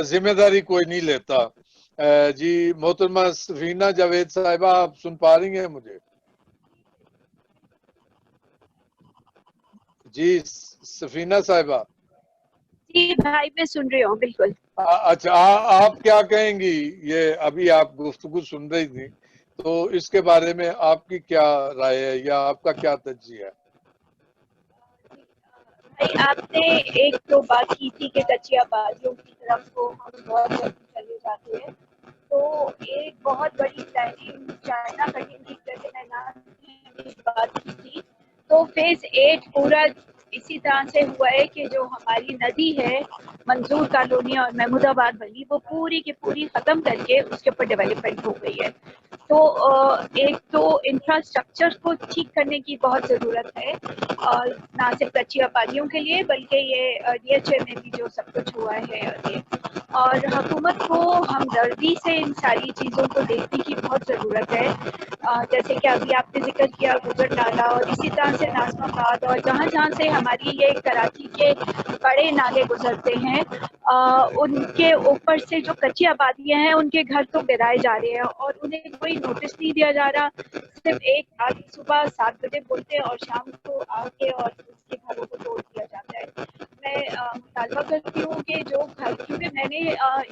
जिम्मेदारी कोई नहीं लेता। जी मोहतरमा सफीना जावेद साहिबा, आप सुन पा रही हैं मुझे? जी सफीना साहिबा। जी भाई मैं सुन रही हूँ बिल्कुल। अच्छा, आप क्या कहेंगी? ये अभी आप गुफ्तगू सुन रही थी, तो इसके बारे में आपकी क्या राय है या आपका क्या तज्जिया है? भाई आपने एक तो बात की थी कि कच्ची आबादियों की तरफ को हम बहुत जल्दी चले जाते हैं, तो एक बहुत बड़ी प्लानिंग चाइना कटिंग की बात की थी। तो फेज 8 पूरा इसी तरह से हुआ है कि जो हमारी नदी है मंजूर कॉलोनी और महमूदाबाद वाली, वो पूरी की पूरी खत्म करके उसके ऊपर डेवलपमेंट हो गई है। तो एक तो इंफ्रास्ट्रक्चर को ठीक करने की बहुत ज़रूरत है, ना सिर्फ कच्ची आबादियों के लिए बल्कि ये डीएचए में भी जो सब कुछ हुआ है और हुकूमत को हमदर्दी से इन सारी चीज़ों को देखने की बहुत ज़रूरत है। जैसे कि अभी आपने जिक्र किया गुजर नाला, और इसी तरह से नाज़माबाद और जहाँ जहाँ से हमारी ये कराची के बड़े नाले गुजरते हैं, उनके ऊपर से जो कच्ची आबादियाँ हैं उनके घर तो गिराए जा रहे हैं और उन्हें कोई नोटिस नहीं दिया जा रहा। सिर्फ एक आदमी सुबह 7 बजे बोलते हैं और शाम को आके और उसके घरों को तोड़ दिया जाता है। मैं मुतालबा करती हूँ कि जो घर, क्योंकि मैंने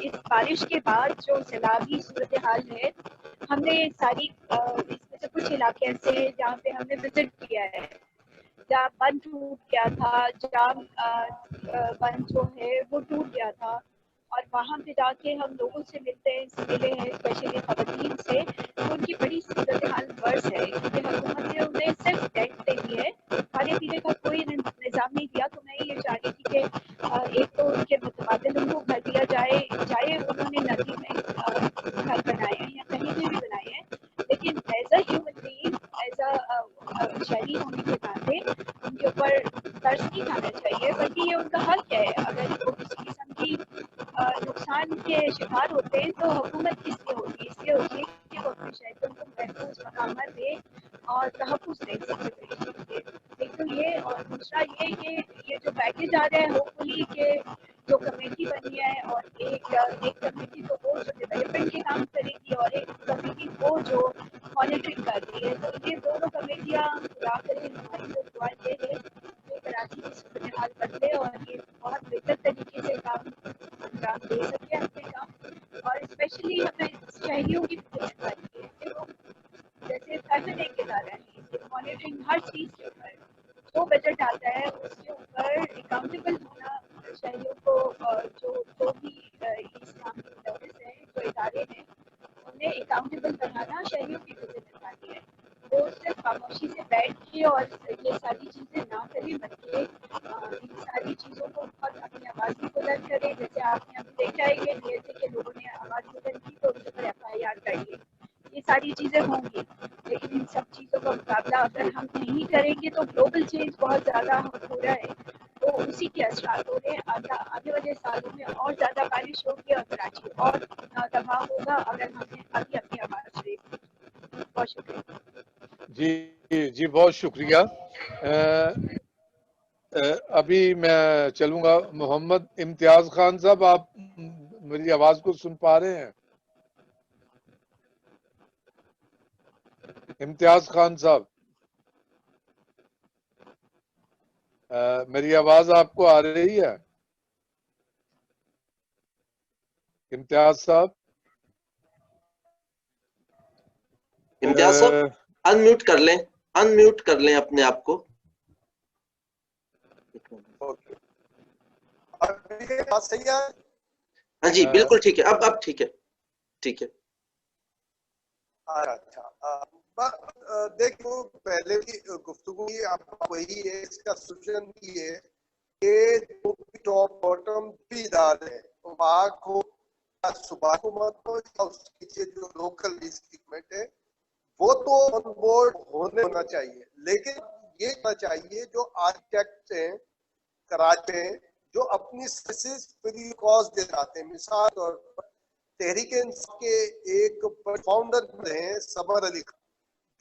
इस बारिश के बाद जो सैलाबी सूरत हाल है, हमने सारी इसमें से कुछ इलाके ऐसे हैं जहाँ पे हमने विजिट किया है, जहाँ बंद टूट गया था, जहाँ बंद जो है वो टूट गया था, और वहाँ पे जाके हम लोगों से मिले हैं, स्पेशली खवातीन से, तो उनकी बड़ी सूरत हाल वर्स है क्योंकि हुकूमत ने उन्हें सिर्फ टेंट दे दिए, खाने पीने का कोई निज़ाम नहीं दिया। तो मैं ये चाह रही थी कि एक तो उनके मुतबादिल उनको घर दिया जाए, चाहे उन्होंने नदी में घर बनाए हैं या कहीं भी बनाए हैं, लेकिन as a human being, as a शहरी होने के नाते उनके ऊपर तरस नहीं खाना चाहिए, बल्कि ये उनका हक है। अगर वो किसी किस्म की नुकसान के शिकार होते हैं तो हुकूमत किसलिए होती है? इसलिए होती है कि वो अपने शहरों को महफूज मकामात दे और तहफ़्फ़ुज़ दे सके। एक तो ये, और दूसरा ये जो पैकेज आ रहा है, होपफुली के जो कमेटी बनी है और एक कमेटी तो वो जो डेवलपमेंट के काम करेगी और एक कमेटी वो जो मॉनिटरिंग कर रही है, तो ये दोनों कमेटियाँ खुला कर हमारी जो दुआ ये है कि कराची की सूरत हाल बदले और ये बहुत बेहतर तरीके से काम अंजाम दे सके अपने काम। और स्पेशली हमें शहरियों की जिम्मेदारी है कि वो जैसे फैशन एक इदारा है, मॉनिटरिंग हर चीज़ के ऊपर जो बजट आता है उसके ऊपर अकाउंटेबल होना शहरियों को, जो भी इस काम खाना शहरियों की गुजर पाती है। वो सिर्फ खामोशी से बैठ के और ये सारी चीज़ें ना करें, बल्कि इन सारी चीज़ों को बहुत अपनी आवाज़ भी बुलंद करें। जैसे आपने अभी देखा है कि डीएसए के लोगों ने आवाज़ बुलंद की तो उनके ऊपर FIR करिए, ये सारी चीज़ें होंगी। लेकिन इन सब चीज़ों का मुकाबला अगर हम नहीं करेंगे तो ग्लोबल चेंज बहुत ज़्यादा हो रहा है, तो उसी के असरात हो रहे हैं। आने वाले सालों में और ज़्यादा बारिश होगी और कराची और तबाह होगा अगर हमने अभी अपनी आवाज़ रेज़ की। बहुत शुक्रिया। जी बहुत शुक्रिया। अभी मैं चलूंगा मोहम्मद इम्तियाज खान साहब, आप मेरी आवाज को सुन पा रहे हैं? इम्तियाज खान साहब, मेरी आवाज आपको आ रही है? इम्तियाज साहब, इम्तियाज साहब अनम्यूट कर लें अपने आप को। बात सही है? हाँ जी बिल्कुल ठीक है, अब ठीक है, ठीक है। अच्छा, देखो पहले की गुफ्तगू वही है, इसका सोल्यूशन भी है कि जो भी टॉप बॉटम भी इदारे हैं, वहाँ को सुबह हुकूमत हो या उसके नीचे जो लोकल गवर्नमेंट है वो तो ऑन बोर्ड होना चाहिए। लेकिन ये होना चाहिए जो आर्किटेक्ट हैं कराची में, जो अपनी सर्विसेज फ्री कॉस्ट दे जाते हैं। मिसाल तौर पर तहरीक इंसाफ के एक फाउंडर हैं समर अली खान,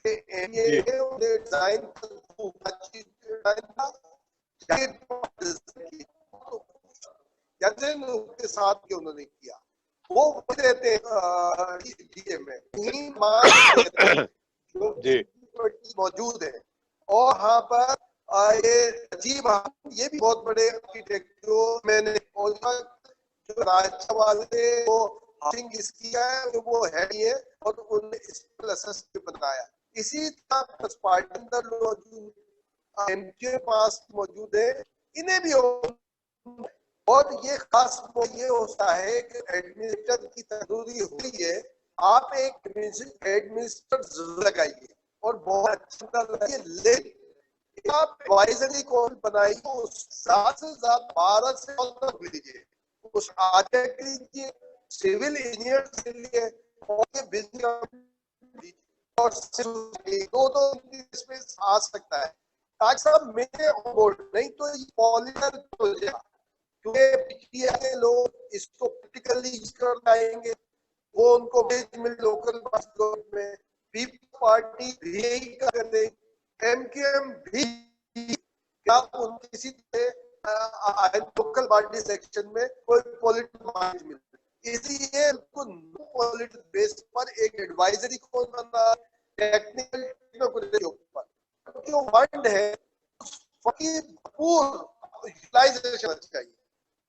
डिजाइन के साथ के उन्होंने किया, वो देते मौजूद है। और यहाँ पर ये अजीब, ये भी बहुत बड़े आर्किटेक्ट जो मैंने जो राजा वाले वो हाउसिंग किया है वो है ही है, और उन्होंने इस पर बनाया। इसी तरह स्पार्टन के पास मौजूद है, इन्हें भी। और ये खास ये होता है कि एडमिनिस्ट्रेटर की जरूरी हुई है, आप एक एडमिनिस्ट्रेटर जरूर लगाइए और बहुत अच्छा लगाइए। लेकिन आप एडवाइजरी कौन बनाइए, ज्यादा से ज्यादा 12 से 14 लीजिए, उस आगे लीजिए, सिविल इंजीनियर के लिए और ये बिजनेस और दो इसमें आ सकता है, ताकि सब मेरे बोर्ड नहीं तो ये पॉलिटिकल हो जाए। क्योंकि लोग इसको प्रैक्टिकली यूज कर पाएंगे, वो उनको लोकल में पीपल्स पार्टी भी यही कर दे, एमकेएम भी क्या उन किसी लोकल पार्टी सेक्शन में कोई पॉलिटिकल पार्टी मिले। इसलिए पॉलिटिकल बेस पर एक एडवाइजरी कौन बना, टेक्निकल के ऊपर जो फंड है उसकी भरपूर यूटिलाइजेशन चाहिए।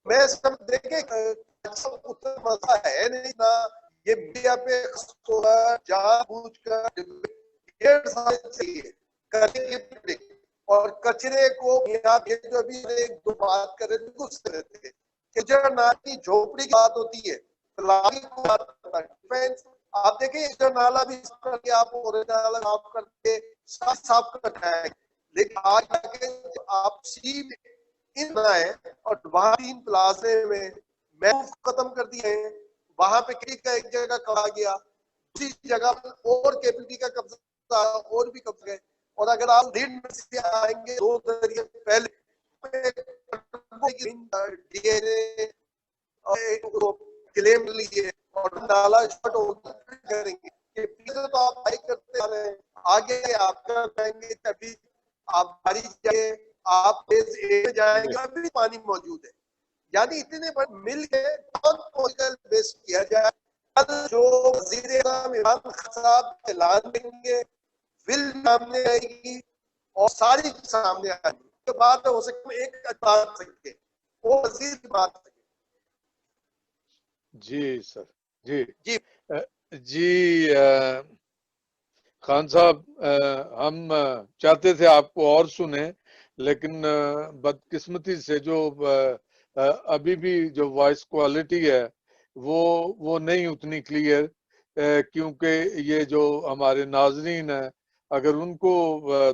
मैं सब देखे उत्तर मजा है नहीं ना, ये मीडिया पे जहाँ पूछ कर चाहिए करेंगे। और कचरे को यहाँ पे जो अभी एक दो बात कर रहे थे, नाली झोपड़ी की बात होती है, आप देखिए जो नाला भी करके आप नाला साफ करके साफ करना है, लेकिन आज आप सी इन है और वहाँ 3 प्लाजे में महफूज खत्म कर दिए हैं, वहां पे का एक जगह कहा गया, उसी जगह और केपीटी का कब्जा और भी कब्जा है। और अगर आप रीड से आएंगे 2 दरिया पहले क्लेम लीजिए और नाला शॉर्ट करेंगे, तो आप हाई करते आ रहे हैं, आगे आप कर पाएंगे तभी आप बारिश जाए, आप जाएंगे अभी पानी मौजूद है। यानी इतने पर मिल के पॉलिटिकल बेस किया जाए। कल जो वज़ीर इमरान खान साहब ऐलान देंगे, बिल सामने आएगी और सारी सामने आएगी, के बाद हो सकता एक बात सके वो वज़ीर की बात सके। जी सर, जी खान साहब, हम चाहते थे आपको और सुने, लेकिन बदकिस्मती से जो अभी भी जो वॉइस क्वालिटी है वो नहीं उतनी क्लियर, क्योंकि ये जो हमारे नाजरीन है अगर उनको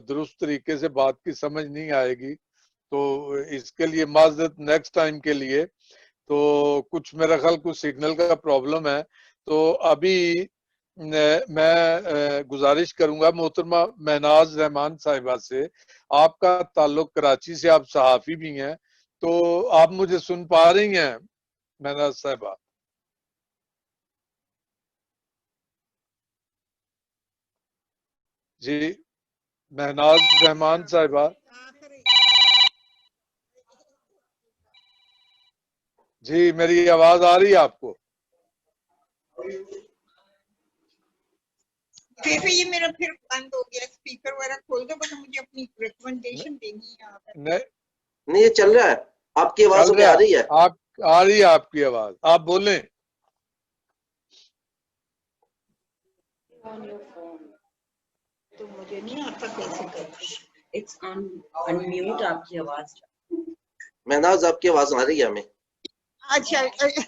दुरुस्त तरीके से बात की समझ नहीं आएगी तो इसके लिए माजरत नेक्स्ट टाइम के लिए। तो कुछ मेरा ख्याल कुछ सिग्नल का प्रॉब्लम है। तो अभी मैं गुजारिश करूंगा मोहतरमा महनाज रहमान साहिबा से, आपका ताल्लुक कराची से, आप सहाफी भी हैं, तो आप मुझे सुन पा रही हैं महनाज साहिबा? जी महनाज रहमान साहिबा जी, मेरी आवाज आ रही है आपको? फिर ये मेरा फिर बंद हो गया, स्पीकर वगैरह खोल दो, बस मुझे अपनी रिकमेंडेशन देनी है यहाँ पर। नहीं ये चल रहा है, आपकी आवाज हमें आ रही है। आप आ रही है आपकी आवाज, आप बोलें। तो मुझे नहीं आता कैसे करना। इट्स अनम्यूट आपकी आवाज। महनाज आपकी आवाज आ रही है हमें? अच्छा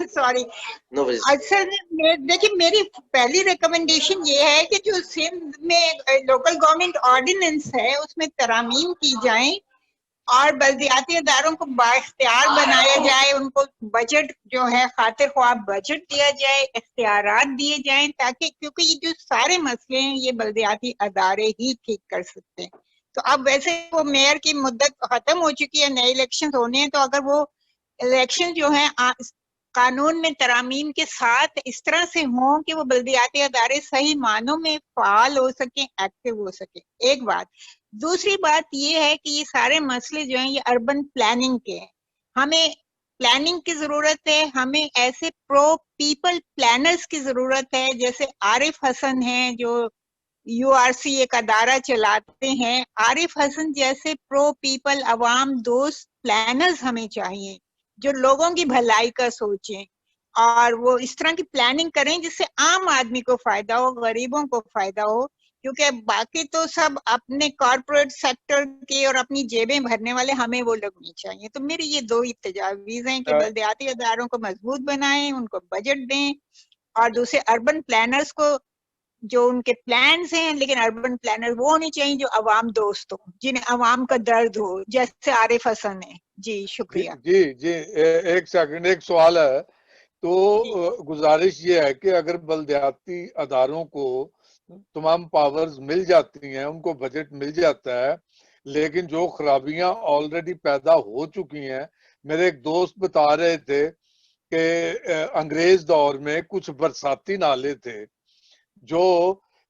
सॉरी। No worries. अच्छा देखिए मेरी पहली रिकमेंडेशन ये है कि जो सिंध में लोकल गवर्नमेंट ऑर्डिनेंस है उसमें तरामीम की जाए और बल्दियाती इदारों को बाइख्तियार बनाया जाए, उनको बजट जो है खातिर ख्वाह बजट दिया जाए, इख्तियारात दिए जाएं, ताकि क्योंकि ये जो सारे मसले हैं ये बल्दियाती अदारे ही ठीक कर सकते हैं। तो अब वैसे वो मेयर की मुद्दत खत्म हो चुकी है, नए इलेक्शन होने हैं, तो अगर वो इलेक्शन जो है कानून में तरामीम के साथ इस तरह से हों कि वो बल्दियाती अदारे सही मानों में फाल हो सके, एक्टिव हो सके, एक बात। दूसरी बात ये है कि ये सारे मसले जो हैं ये अर्बन प्लानिंग के हैं, हमें प्लानिंग की जरूरत है, हमें ऐसे प्रो पीपल प्लानर्स की जरूरत है, जैसे आरिफ हसन हैं जो यूआरसी एक अदारा चलाते हैं, आरिफ हसन जैसे प्रो पीपल अवाम दोस्त प्लानर्स हमें चाहिए जो लोगों की भलाई का सोचें और वो इस तरह की प्लानिंग करें जिससे आम आदमी को फायदा हो, गरीबों को फायदा हो, क्योंकि बाकी तो सब अपने कॉर्पोरेट सेक्टर के और अपनी जेबें भरने वाले, हमें वो लोग नहीं चाहिए। तो मेरी ये दो ही तजावीज हैं कि बल्दियाती अदारों को मजबूत बनाएं, उनको बजट दें, और दूसरे अर्बन प्लानर्स को जो उनके प्लान्स हैं, लेकिन अर्बन प्लानर वो होने चाहिए जो अवाम दोस्त हो, जिन्हें अवाम का दर्द हो, जैसे आरिफ हसन है। जी शुक्रिया। जी जी एक सेकंड, एक सवाल है। तो गुजारिश ये है कि अगर बल्दियाती अदारों को तमाम पावर्स मिल जाती हैं, उनको बजट मिल जाता है, लेकिन जो खराबियां ऑलरेडी पैदा हो चुकी हैं, मेरे एक दोस्त बता रहे थे कि अंग्रेज दौर में कुछ बरसाती नाले थे जो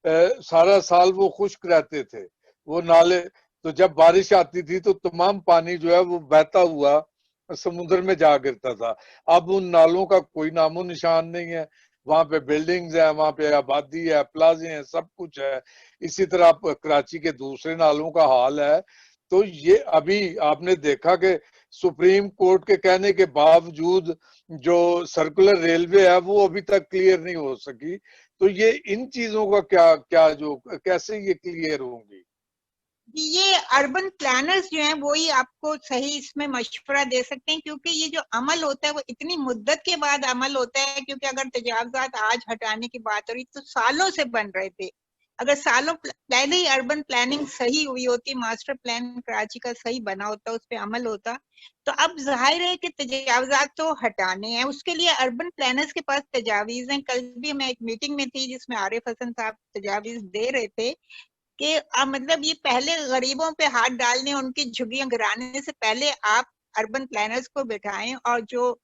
सारा साल वो खुश्क रहते थे वो नाले, तो जब बारिश आती थी तो तमाम पानी जो है वो बहता हुआ समुद्र में जा गिरता था। अब उन नालों का कोई नामो निशान नहीं है, वहां पे बिल्डिंग्स है, वहां पे आबादी है, प्लाजे हैं, सब कुछ है। इसी तरह कराची के दूसरे नालों का हाल है। तो ये अभी आपने देखा कि सुप्रीम कोर्ट के कहने के बावजूद जो सर्कुलर रेलवे है वो अभी तक क्लियर नहीं हो सकी। तो ये इन चीजों का क्या क्या जो कैसे ये क्लियर होंगी? ये अर्बन प्लानर्स जो हैं वो ही आपको सही इसमें मशवरा दे सकते हैं, क्योंकि ये जो अमल होता है वो इतनी मुद्दत के बाद अमल होता है, क्योंकि अगर तजावजात आज हटाने की बात हो रही तो सालों से बन रहे थे। अगर सालों पहले ही अर्बन प्लानिंग सही हुई होती, मास्टर प्लान कराची का सही बना होता, उस पर अमल होता, तो अब जाहिर है कि तजावजात तो हटाने हैं, उसके लिए अर्बन प्लानर्स के पास तजावीज हैं। कल भी मैं एक मीटिंग में थी जिसमें आरिफ हसन साहब तजावीज दे रहे थे कि मतलब ये पहले गरीबों पे हाथ डालने, उनकी झुग्गियां गिराने से पहले आप अर्बन प्लानर्स को बिठाएं, और जो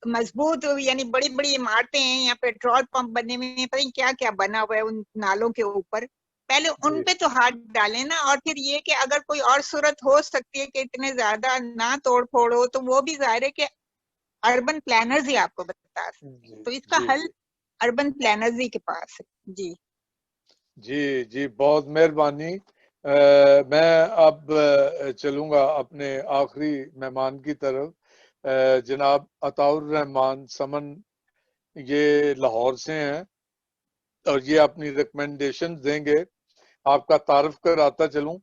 मजबूत यानी बड़ी बड़ी इमारतें हैं या पेट्रोल पंप बनने में पता नहीं क्या क्या बना हुआ है उन नालों के ऊपर, पहले उन पे तो हाथ डालें ना। और फिर ये कि अगर कोई और सूरत हो सकती है कि इतने ज्यादा ना तोड़ फोड़ हो, तो वो भी जाहिर है कि अर्बन प्लानर्स ही आपको बता सकते हैं। तो इसका हल अर्बन प्लानर्स ही के पास है। जी जी जी बहुत मेहरबानी। मैं अब चलूंगा अपने आखिरी मेहमान की तरफ। जनाब अताउर रहमान समन ये लाहौर से हैं और ये अपनी रिकमेंडेशन देंगे। आपका तारुफ कराता चलूं,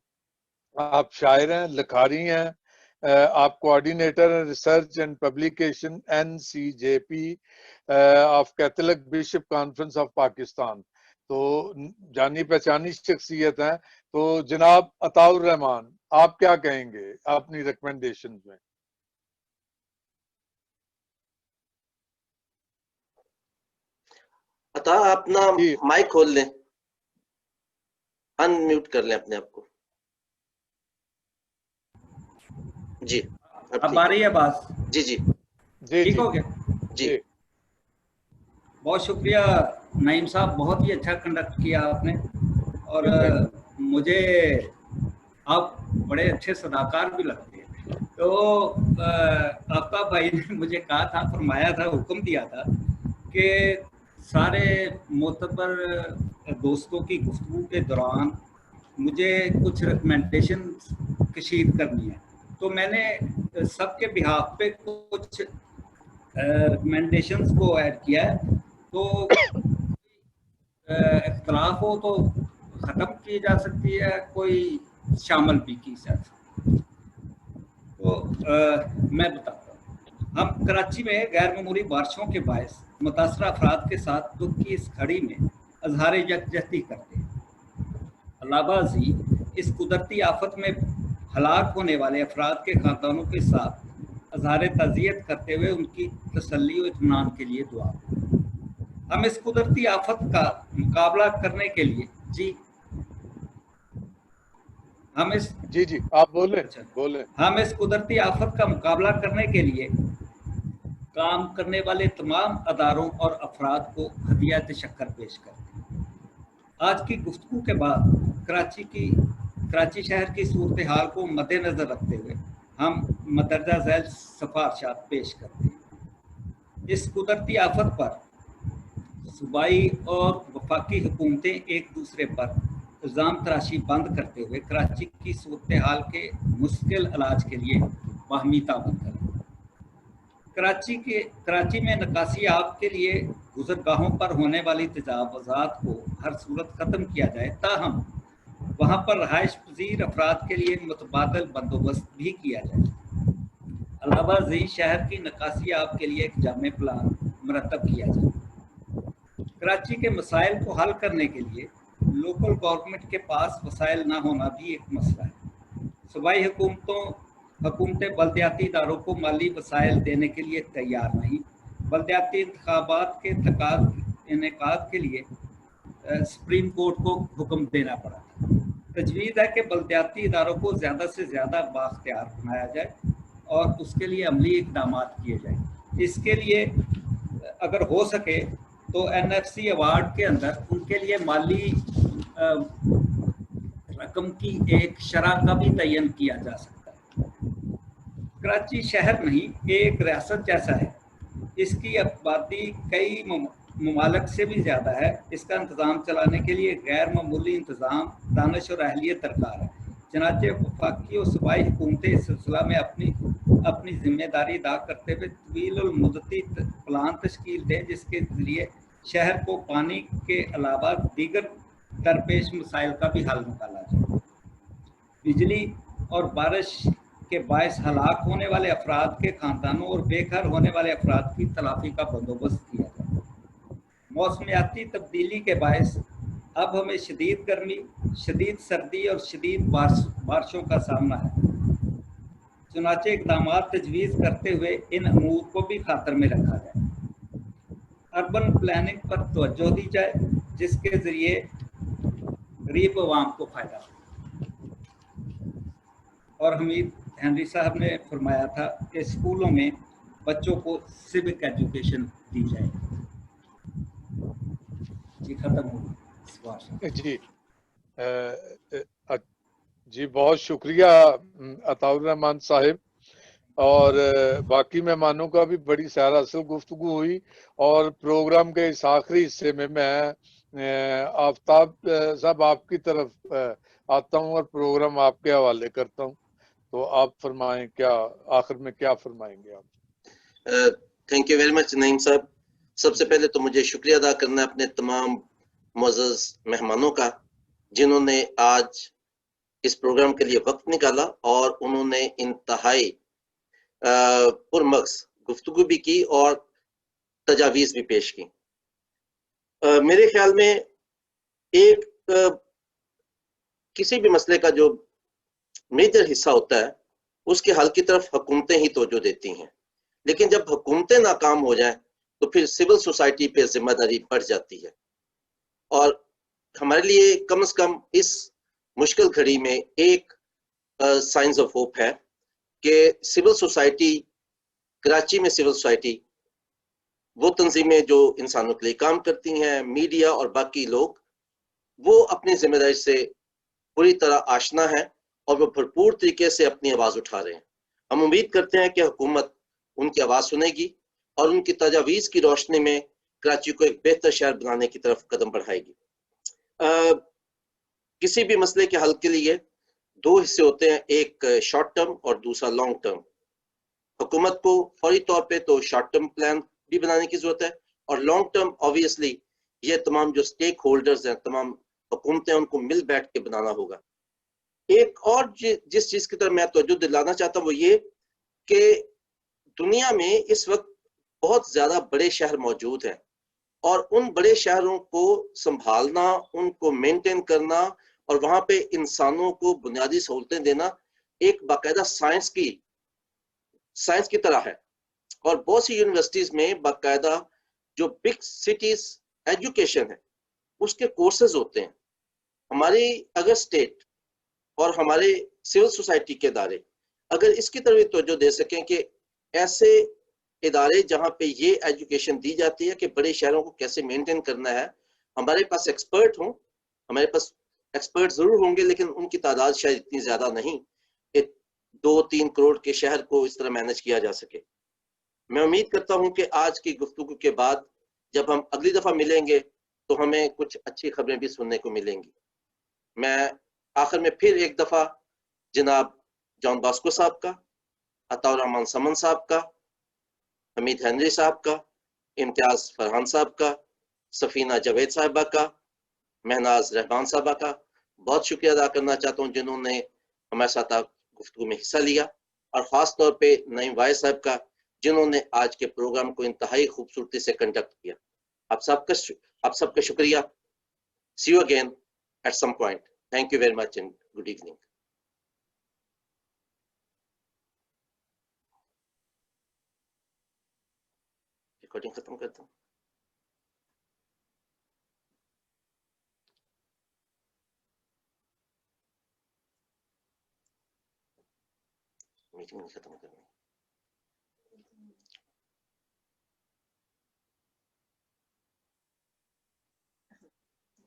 आप शायर हैं, लिखारी हैं, आप coordinator research and publication NCJP of Catholic bishop conference of Pakistan. तो जानी पहचानी शख्सियत हैं। तो जनाब अताउर रहमान, आप क्या कहेंगे अपनी रिकमेंडेशन में? अता अपना माइक खोल लें, अनम्यूट कर लें अपने आप को। जी अब आ रही है बात? जी जी ठीक हो गया जी। बहुत शुक्रिया नईम साहब, बहुत ही अच्छा कंडक्ट किया आपने। और मुझे आप बड़े अच्छे सदाकार भी लगते हैं। तो आफ्ताब भाई ने मुझे कहा था, फरमाया था, हुक्म दिया था कि सारे मोतबर दोस्तों की गुफ्तगू के दौरान मुझे कुछ रिकमेंडेशन कशीद करनी है। तो मैंने सबके बिहाफ पे कुछ रिकमेंडेशंस को ऐड किया है। तो इख्तलाफ हो तो ख़त्म की जा सकती है, कोई शामिल भी की जा सकती है। तो मैं बताता हूँ। हम कराची में गैर मामूली बारिशों के बायस मुतासरा अफराद के साथ दुख की इस घड़ी में अजहार यकजहती करते हैं। अलाबाजी इस कुदरती आफत में हलाक होने वाले अफराद के खानदानों के साथ अजहार ताज़ियत करते हुए उनकी तसल्ली और इत्मीनान के लिए दुआ। हम इस कुदरती आफत का मुकाबला करने के लिए जी आप बोले। बोले। हम इस कुदरती आफत का मुकाबला करने के लिए काम करने वाले तमाम अदारों और अफराद को हदियात शक्कर पेश करते हैं। आज की गुफ्तगू के बाद कराची शहर की सूरत हाल को मद्देनजर रखते हुए हम मदरजा झैल सिफारिशात पेश करते हैं। इस कुदरती आफत पर सूबाई और वफाकी हुकूमतें एक दूसरे पर इल्ज़ाम तराशी बंद करते हुए कराची की सूरत हाल के मुश्किल इलाज के लिए बाहमी ताउन करें। कराची में निकासी आब के लिए गुजरगाहों पर होने वाली तजावुज़ात को हर सूरत ख़त्म किया जाए, ताहम वहाँ पर रहायश पजीर अफराद के लिए मुतबादल बंदोबस्त भी किया जाए। अलावा ज़ी शहर की निकासी आब के लिए एक जामे प्लान मरतब किया जाए। कराची के मसाइल को हल करने के लिए लोकल गवर्नमेंट के पास वसाइल ना होना भी एक मसला है। सूबाई हुकूमतें बल्दियाती इदारों को माली वसाइल देने के लिए तैयार नहीं। बल्दियाती इंतखाबात के इनेकाद के लिए सुप्रीम कोर्ट को हुक्म देना पड़ा था। तजवीज़ है कि बल्दियाती इदारों को ज़्यादा से ज़्यादा बाख्तियार बनाया जाए और उसके लिए अमली इक़दाम किए जाए। इसके लिए अगर हो सके तो NFC अवार्ड के अंदर उनके लिए माली रकम की एक शरह का भी तयन किया जा सकता है। कराची शहर नहीं, एक रियासत जैसा है। इसकी आबादी कई ममालिक से भी ज़्यादा है। इसका इंतज़ाम चलाने के लिए गैर मामूली इंतज़ाम, दानिश और अहलियत दरकार है। चनाचे वफाकी और सूबाई हुकूमतें इस सिलसिला में अपनी जिम्मेदारी अदा करते हुए तवील मुद्दती प्लान तश्कील दें, जिसके ज़रिए शहर को पानी के अलावा दीगर दरपेश मसाइल का भी हल निकाला जाए। बिजली और बारिश के बायस हलाक होने वाले अफराद के खानदानों और बेघर होने वाले अफराद की तलाफी का बंदोबस्त किया जाए। मौसमियाती तब्दीली के बायस अब हमें शदीद गर्मी, शदीद सर्दी और शदीद बारिशों का सामना है। चुनाचे इक़दाम तजवीज़ करते हुए इन अमूर को भी खातर में रखा जाए। अर्बन प्लानिंग पर तवज्जो दी जाए, जिसके ज़रिए गरीब अवाम को फ़ायदा हो। और हमीद हेनरी साहब ने फरमाया था कि स्कूलों में बच्चों को सिविक एजुकेशन दी जाए। जी खत्म हो जी बहुत शुक्रिया अताउर रहमान साहिब। और बाकी मेहमानों का भी बड़ी सैरासर गुफ्तगू हुई। और प्रोग्राम के इस आखिरी हिस्से में मैं आफ्ताब साहब आपकी तरफ आता हूं और प्रोग्राम आपके हवाले करता हूं। तो आप फरमाएं, क्या आखिर में क्या फरमाएंगे आप? Thank you very much Naeem साहब। सबसे पहले तो मुझे शुक्रिया अदा करना है अपने तमाम मुअज़्ज़ज़ मेहमानों का, जिन्होंने आज इस प्रोग्राम के लिए वक्त निकाला और उन्होंने इंतहाई पुरमक्स गुफ्तगू भी की और तजावीज़ भी पेश की। मेरे ख्याल में एक किसी भी मसले का जो मेजर हिस्सा होता है उसके हल की तरफ हुकूमतें ही तवज्जो देती हैं, लेकिन जब हुकूमतें नाकाम हो जाएं तो फिर सिविल सोसाइटी पे जिम्मेदारी बढ़ जाती है। और हमारे लिए कम से कम इस मुश्किल घड़ी में एक साइंस ऑफ होप है कि सिविल सोसाइटी, कराची में सिविल सोसाइटी, वो तंजीमें जो इंसानों के लिए काम करती हैं, मीडिया और बाकी लोग, वो अपनी जिम्मेदारी से पूरी तरह आशना है और वो भरपूर तरीके से अपनी आवाज़ उठा रहे हैं। हम उम्मीद करते हैं कि हुकूमत उनकी आवाज़ सुनेगी और उनकी तजावीज़ की रोशनी में कराची को एक बेहतर शहर बनाने की तरफ कदम बढ़ाएगी। किसी भी मसले के हल के लिए दो हिस्से होते हैं, एक शॉर्ट टर्म और दूसरा लॉन्ग टर्म। हुकूमत को फौरी तौर पे तो शॉर्ट टर्म प्लान भी बनाने की जरूरत है और लॉन्ग टर्म ऑब्वियसली ये तमाम जो स्टेक होल्डर्स हैं, तमाम हुकूमतें, उनको मिल बैठ के बनाना होगा। एक और जिस चीज की तरफ मैं तवज्जो दिलाना चाहता हूँ वो ये कि दुनिया में इस वक्त बहुत ज्यादा बड़े शहर मौजूद हैं और उन बड़े शहरों को संभालना, उनको मेंटेन करना और वहां पे इंसानों को बुनियादी सहूलतें देना एक बाकायदा साइंस की तरह है। और बहुत सी यूनिवर्सिटीज में बाकायदा जो बिग सिटीज एजुकेशन है उसके कोर्सेज होते हैं। हमारी अगर स्टेट और हमारे सिविल सोसाइटी के इदारे अगर इसकी तरफ तवज्जो दे सकें कि ऐसे इदारे जहाँ पे ये एजुकेशन दी जाती है कि बड़े शहरों को कैसे मेंटेन करना है, हमारे पास एक्सपर्ट हों, हमारे पास एक्सपर्ट जरूर होंगे लेकिन उनकी तादाद शायद इतनी ज्यादा नहीं कि 2-3 करोड़ के शहर को इस तरह मैनेज किया जा सके। मैं उम्मीद करता हूं कि आज की गुफ्तगू के बाद जब हम अगली दफा मिलेंगे तो हमें कुछ अच्छी खबरें भी सुनने को मिलेंगी। मैं आखिर में फिर एक दफा जनाब जॉन बॉस्को साहब का, अताउर रहमान समन साहब का, हमीद हेनरी साहब का, इम्तियाज फरहान साहब का, सफीना जावेद साहिबा का, महनाज रहमान साहबा का बहुत शुक्रिया अदा करना चाहता हूँ जिन्होंने हमारे साथ गुफ्तगू में हिस्सा लिया, और ख़ास तौर पे नईम वाइज साहब का जिन्होंने आज के प्रोग्राम को इंतहाई खूबसूरती से कंडक्ट किया। आप सबका शुक्रिया। See you again at some point. Thank you very much and good evening. Recording खत्म करता हूँ। मीटिंग खत्म करनी।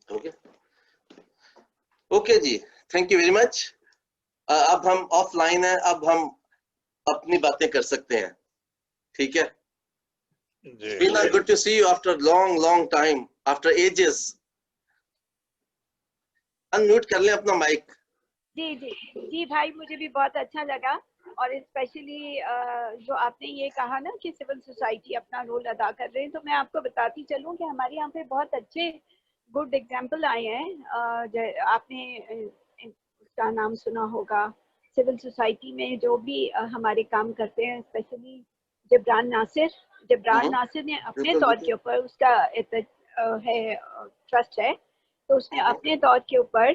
हो गया? ओके जी, थैंक यू वेरी मच। अब हम ऑफलाइन है, अब हम अपनी बातें कर सकते हैं, ठीक है? It's been good to see you after long time, after ages. Unmute कर लें अपना माइक। जी जी जी भाई, मुझे भी बहुत अच्छा लगा, और स्पेशली जो आपने ये कहा ना कि सिविल सोसाइटी अपना रोल अदा कर रहे हैं, तो मैं आपको बताती चलूं कि हमारे यहाँ पे बहुत अच्छे गुड एग्जाम्पल आए हैं। आपने उसका नाम सुना होगा, सिविल सोसाइटी में जो भी हमारे काम करते हैं, स्पेशली जबरान नासिर ने अपने तौर के ऊपर, उसका है ट्रस्ट है, तो उसने अपने तौर के ऊपर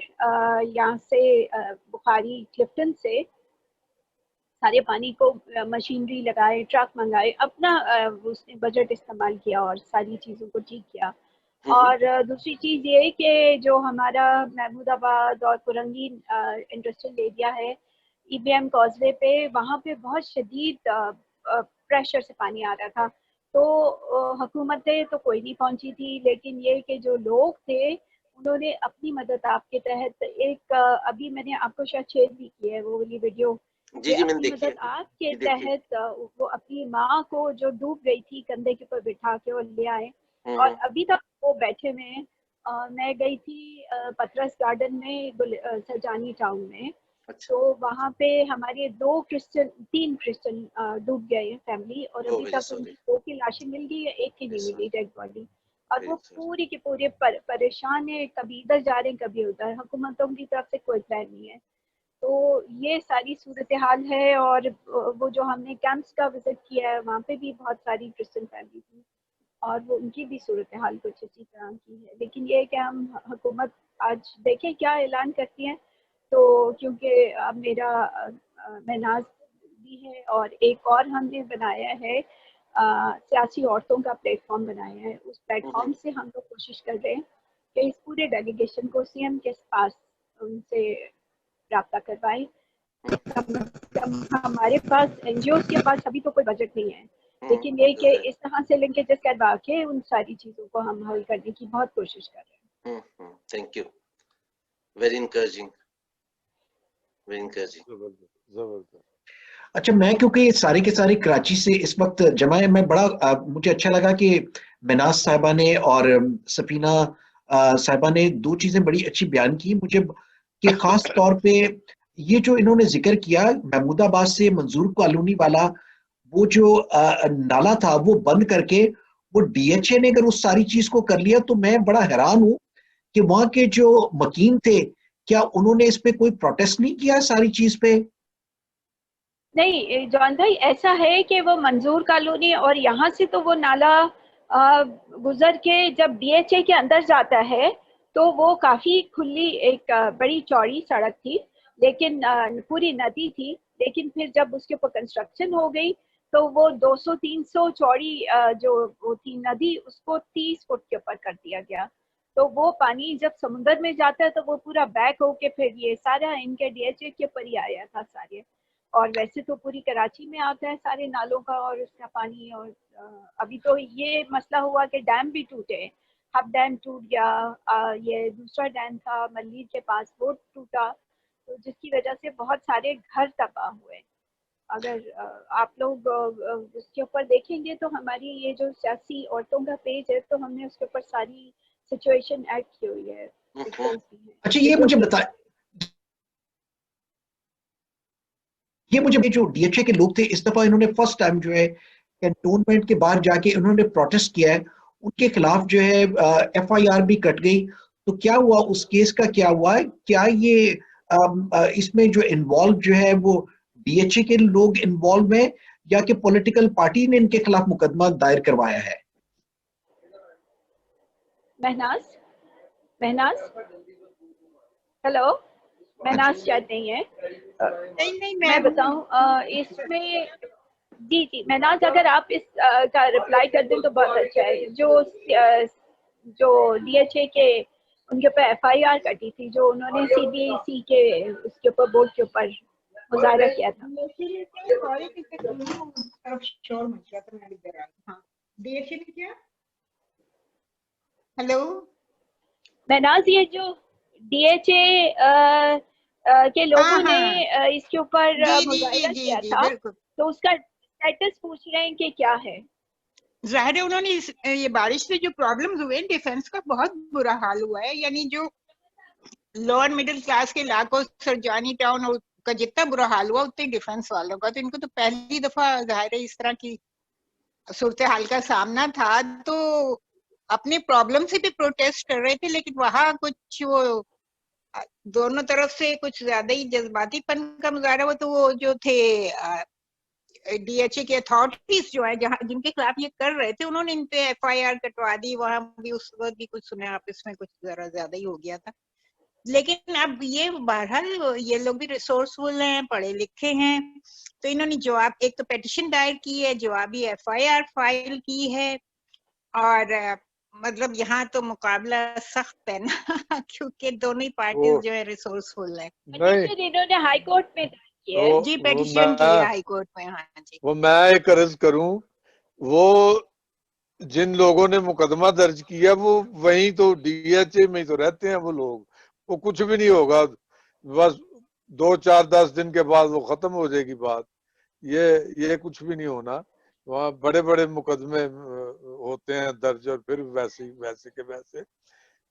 यहाँ से बुखारी क्लिफ्टन से सारे पानी को मशीनरी लगाए, ट्रक मंगाए, अपना उसने बजट इस्तेमाल किया और सारी चीज़ों को ठीक किया। और दूसरी चीज़ ये कि जो हमारा महमूदाबाद और कुरंगी इंडस्ट्रियल एरिया है, EBM कॉजवे पे, वहाँ पे बहुत शदीद प्रेशर से पानी आ रहा था, तो हुकूमतें तो कोई नहीं पहुँची थी, लेकिन ये कि जो लोग थे उन्होंने अपनी मदद आपके तहत एक अभी मैंने आपको शायद शेयर भी की है वो वाली वीडियो, जी मैंने देखी मदद आपके तहत वो अपनी माँ को जो डूब गई थी कंधे के ऊपर बिठा के और ले आए, और अभी तक वो बैठे हुए हैं। मैं गई थी पतरस गार्डन में सरजानी टाउन में, अच्छा। तो वहाँ पे हमारे 3 क्रिश्चियन डूब गए हैं फैमिली, और अभी तक उनकी 2 की लाशें मिल गई है, 1 की नहीं मिली डेड बॉडी, और वो पूरी के पूरे परेशान है, कभी इधर जा रहे हैं कभी उधर। हुकूमतों की तरफ से कोई प्लान नहीं है। तो ये सारी सूरत हाल है। और वो जो हमने कैंप्स का विजिट किया है वहाँ पे भी बहुत सारी क्रिश्चियन फैमिली थी और वो उनकी भी सूरत हाल कुछ इसी तरह की है। लेकिन ये है कि हम हुकूमत आज देखें क्या ऐलान करती है। तो क्योंकि अब मेरा महनाज भी है और एक और हमने बनाया है सियासी औरतों का प्लेटफॉर्म बनाया है। उस प्लेटफॉर्म से हम लोग कोशिश कर रहे हैं कि इस पूरे डेलीगेशन को सीएम के पास उनसे रब्ता करवाएं। हमारे पास एनजीओ के पास अभी तो कोई बजट नहीं है, लेकिन ये कि इस तरह से लिंकेजेस करवा के उन सारी चीज़ों को हम हल करने की बहुत कोशिश कर रहे हैं। Thank you, very encouraging, very encouraging. जबरदस्त। अच्छा, मैं क्योंकि ये सारे के सारे कराची से इस वक्त जमा है, मैं बड़ा मुझे अच्छा लगा कि मिनाज साहिबा ने और सफीना साहिबा ने दो चीजें बड़ी अच्छी बयान की मुझे, कि खास तौर पे ये जो इन्होंने जिक्र किया महमूदाबाद से मंजूर कॉलोनी वाला वो जो नाला था वो बंद करके वो डीएचए ने अगर उस सारी चीज को कर लिया, तो मैं बड़ा हैरान हूं कि वहां के जो मकीन थे क्या उन्होंने इस पे कोई प्रोटेस्ट नहीं किया सारी चीज पे? नहीं जॉन भाई, ऐसा है कि वो मंजूर कॉलोनी और यहाँ से तो वो नाला गुजर के जब डीएचए के अंदर जाता है तो वो काफी खुली एक बड़ी चौड़ी सड़क थी, लेकिन पूरी नदी थी। लेकिन फिर जब उसके ऊपर कंस्ट्रक्शन हो गई तो वो 200-300 चौड़ी जो वो थी नदी, उसको 30 फुट के ऊपर कर दिया गया। तो वो पानी जब समुद्र में जाता है तो वो पूरा बैक होके फिर ये सारा इनके डीएचए के ऊपर ही आया था सारे। और वैसे तो पूरी कराची में आता है सारे नालों का और उसका पानी। और अभी तो ये मसला हुआ कि डैम भी टूटे, हब डैम टूट गया, ये दूसरा डैम था मल्लीर के पास वो टूटा, तो जिसकी वजह से बहुत सारे घर तबाह हुए। अगर आप लोग उसके ऊपर देखेंगे तो हमारी ये जो सियासी औरतों का पेज है तो हमने उसके ऊपर सारी सिचुएशन ऐड की हुई है। अच्छा, ये मुझे बता, ये मुझे जो डीएचए के लोग थे इस दफा इन्होंने फर्स्ट टाइम जो है कैंटोनमेंट के बाहर जाके इन्होंने प्रोटेस्ट किया है, उनके खिलाफ जो है एफआईआर भी कट गई। तो क्या हुआ उस केस का, क्या हुआ है? क्या ये इसमें जो इन्वॉल्व जो है वो डीएचए के लोग इन्वॉल्व हैं या कि पॉलिटिकल पार्टी ने इनके खिलाफ मुकदमा दायर करवाया है? महनाज, महनाज, हेलो, महनाज शायद नहीं है। नहीं मैं बताऊं इसमें, जी जी महनाज, अगर आप इस का रिप्लाई कर दें तो बहुत अच्छा है। जो डीएचए के उनके ऊपर एफआईआर कटी थी, जो उन्होंने सीबीएसई के उसके ऊपर बोर्ड के ऊपर मुजाहरा किया था। हेलो महनाज, ये जो डीएचए के लोगों ने इसके ऊपर मुजाहिरा किया था, तो उसका स्टेटस पूछ रहे हैं कि क्या है। जाहिर है उन्होंने ये बारिश से जो प्रॉब्लम्स हुए, डिफेंस का बहुत बुरा हाल हुआ है। यानी जो लोअर मिडिल क्लास के इलाकों, सरजानी टाउन और का जितना बुरा हाल हुआ उतने डिफेंस वालों का। तो इनको तो पहली दफा जाहिर है इस तरह की सूरत हाल का सामना था, तो अपने प्रॉब्लम से भी प्रोटेस्ट कर रहे थे। लेकिन वहां कुछ वो दोनों तरफ से कुछ ज्यादा ही जज्बातीपन का मुजाहरा हुआ। तो वो जो थे डीएचए के अथॉरिटीज जो है जहाँ जिनके खिलाफ ये कर रहे थे, उन्होंने इन पे एफआईआर कटवा दी। वहां भी उस वक्त भी कुछ सुने आप, इसमें कुछ जरा ज्यादा ही हो गया था। लेकिन अब ये बहरहाल ये लोग भी रिसोर्सफुल हैं, पढ़े लिखे हैं, तो इन्होंने जवाब, एक तो पेटिशन दायर की है, जवाबी एफआईआर फाइल की है। और मतलब यहाँ तो मुकाबला सख्त है ना क्योंकि दोनों ही पार्टीज जो है रिसोर्सफुल है। इन्होंने हाई कोर्ट में जी पेटिशन की है हाई कोर्ट में। हाँ जी, वो मैं एक अर्ज करूं, वो जिन लोगों ने मुकदमा दर्ज किया वो वहीं तो डीएचए में ही तो रहते हैं वो लोग। वो कुछ भी नहीं होगा, बस 2-4-10 दिन के बाद वो खत्म हो जाएगी बात। ये कुछ भी नहीं होना। वहाँ बड़े बड़े मुकदमे होते हैं दर्ज और फिर वैसे के वैसे।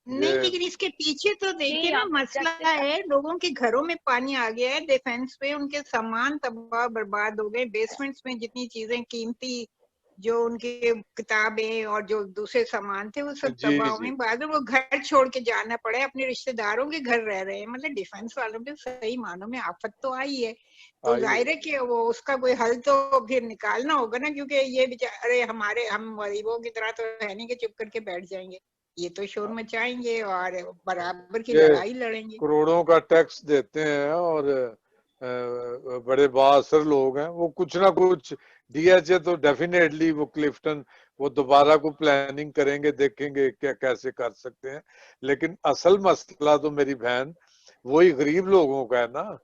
नहीं लेकिन इसके पीछे तो देखिए ना, मसला है लोगों के घरों में पानी आ गया है, डिफेंस पे उनके सामान तबाह बर्बाद हो गए, बेसमेंट्स में जितनी चीजें कीमती जो उनके किताबें और जो दूसरे सामान थे वो सब जी तबाह जी हुए। बाद में वो घर छोड़ के जाना पड़े, अपने रिश्तेदारों के घर रह रहे हैं। मतलब डिफेंस वालों पे सही मानों में आफत तो आई है, तो आइए जाहिर है कि वो उसका कोई हल तो फिर निकालना होगा ना, क्योंकि ये बेचारे हमारे हम गरीबों की तरह तो है नहीं कि चुप करके बैठ जाएंगे, ये तो शोर मचाएंगे और बराबर की ये लड़ाई लड़ेंगे। करोड़ों का टैक्स देते हैं और बड़े बाअसर लोग हैं, वो कुछ ना कुछ डीएचए तो डेफिनेटली वो क्लिफ्टन वो दोबारा को प्लानिंग करेंगे, देखेंगे क्या कैसे कर सकते हैं। लेकिन असल मसला तो मेरी बहन वही गरीब लोगों का है ना,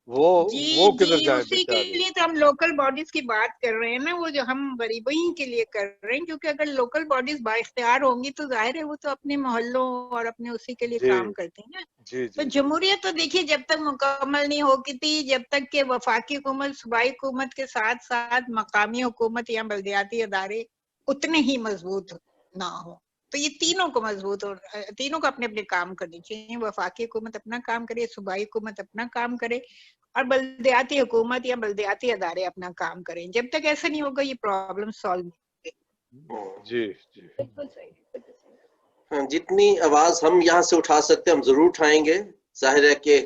वो जी किधर जी, जाए उसी के बेचारे। लिए तो हम लोकल बॉडीज की बात कर रहे हैं ना, वो जो हम गरीबों ही के लिए कर रहे हैं, क्योंकि अगर लोकल बॉडीज बाइख्तियार होंगी तो जाहिर है वो तो अपने मोहल्लों और अपने उसी के लिए जी काम करते हैं ना। जी तो जी जमहूरियत तो देखिए जब तक मुकम्मल नहीं होगी थी, जब तक के वफाकी हुकूमत सूबाई हुकूमत के साथ साथ मकामी हुकूमत या बल्दियाती अदारे उतने ही मजबूत ना हो, तो ये तीनों को मजबूत और तीनों को अपने अपने काम करने चाहिए। वफाकी हुकूमत अपना काम करे, सूबाई हुकूमत अपना काम करे और बल्दियाती हुकूमत या बल्दियाती अदारे अपना काम करें। जब तक ऐसा नहीं होगा ये प्रॉब्लम सॉल्व जी जी बिल्कुल सही, बिल्कुल सही। हाँ, जितनी आवाज हम यहाँ से उठा सकते हैं हम जरूर उठाएंगे। जाहिर है कि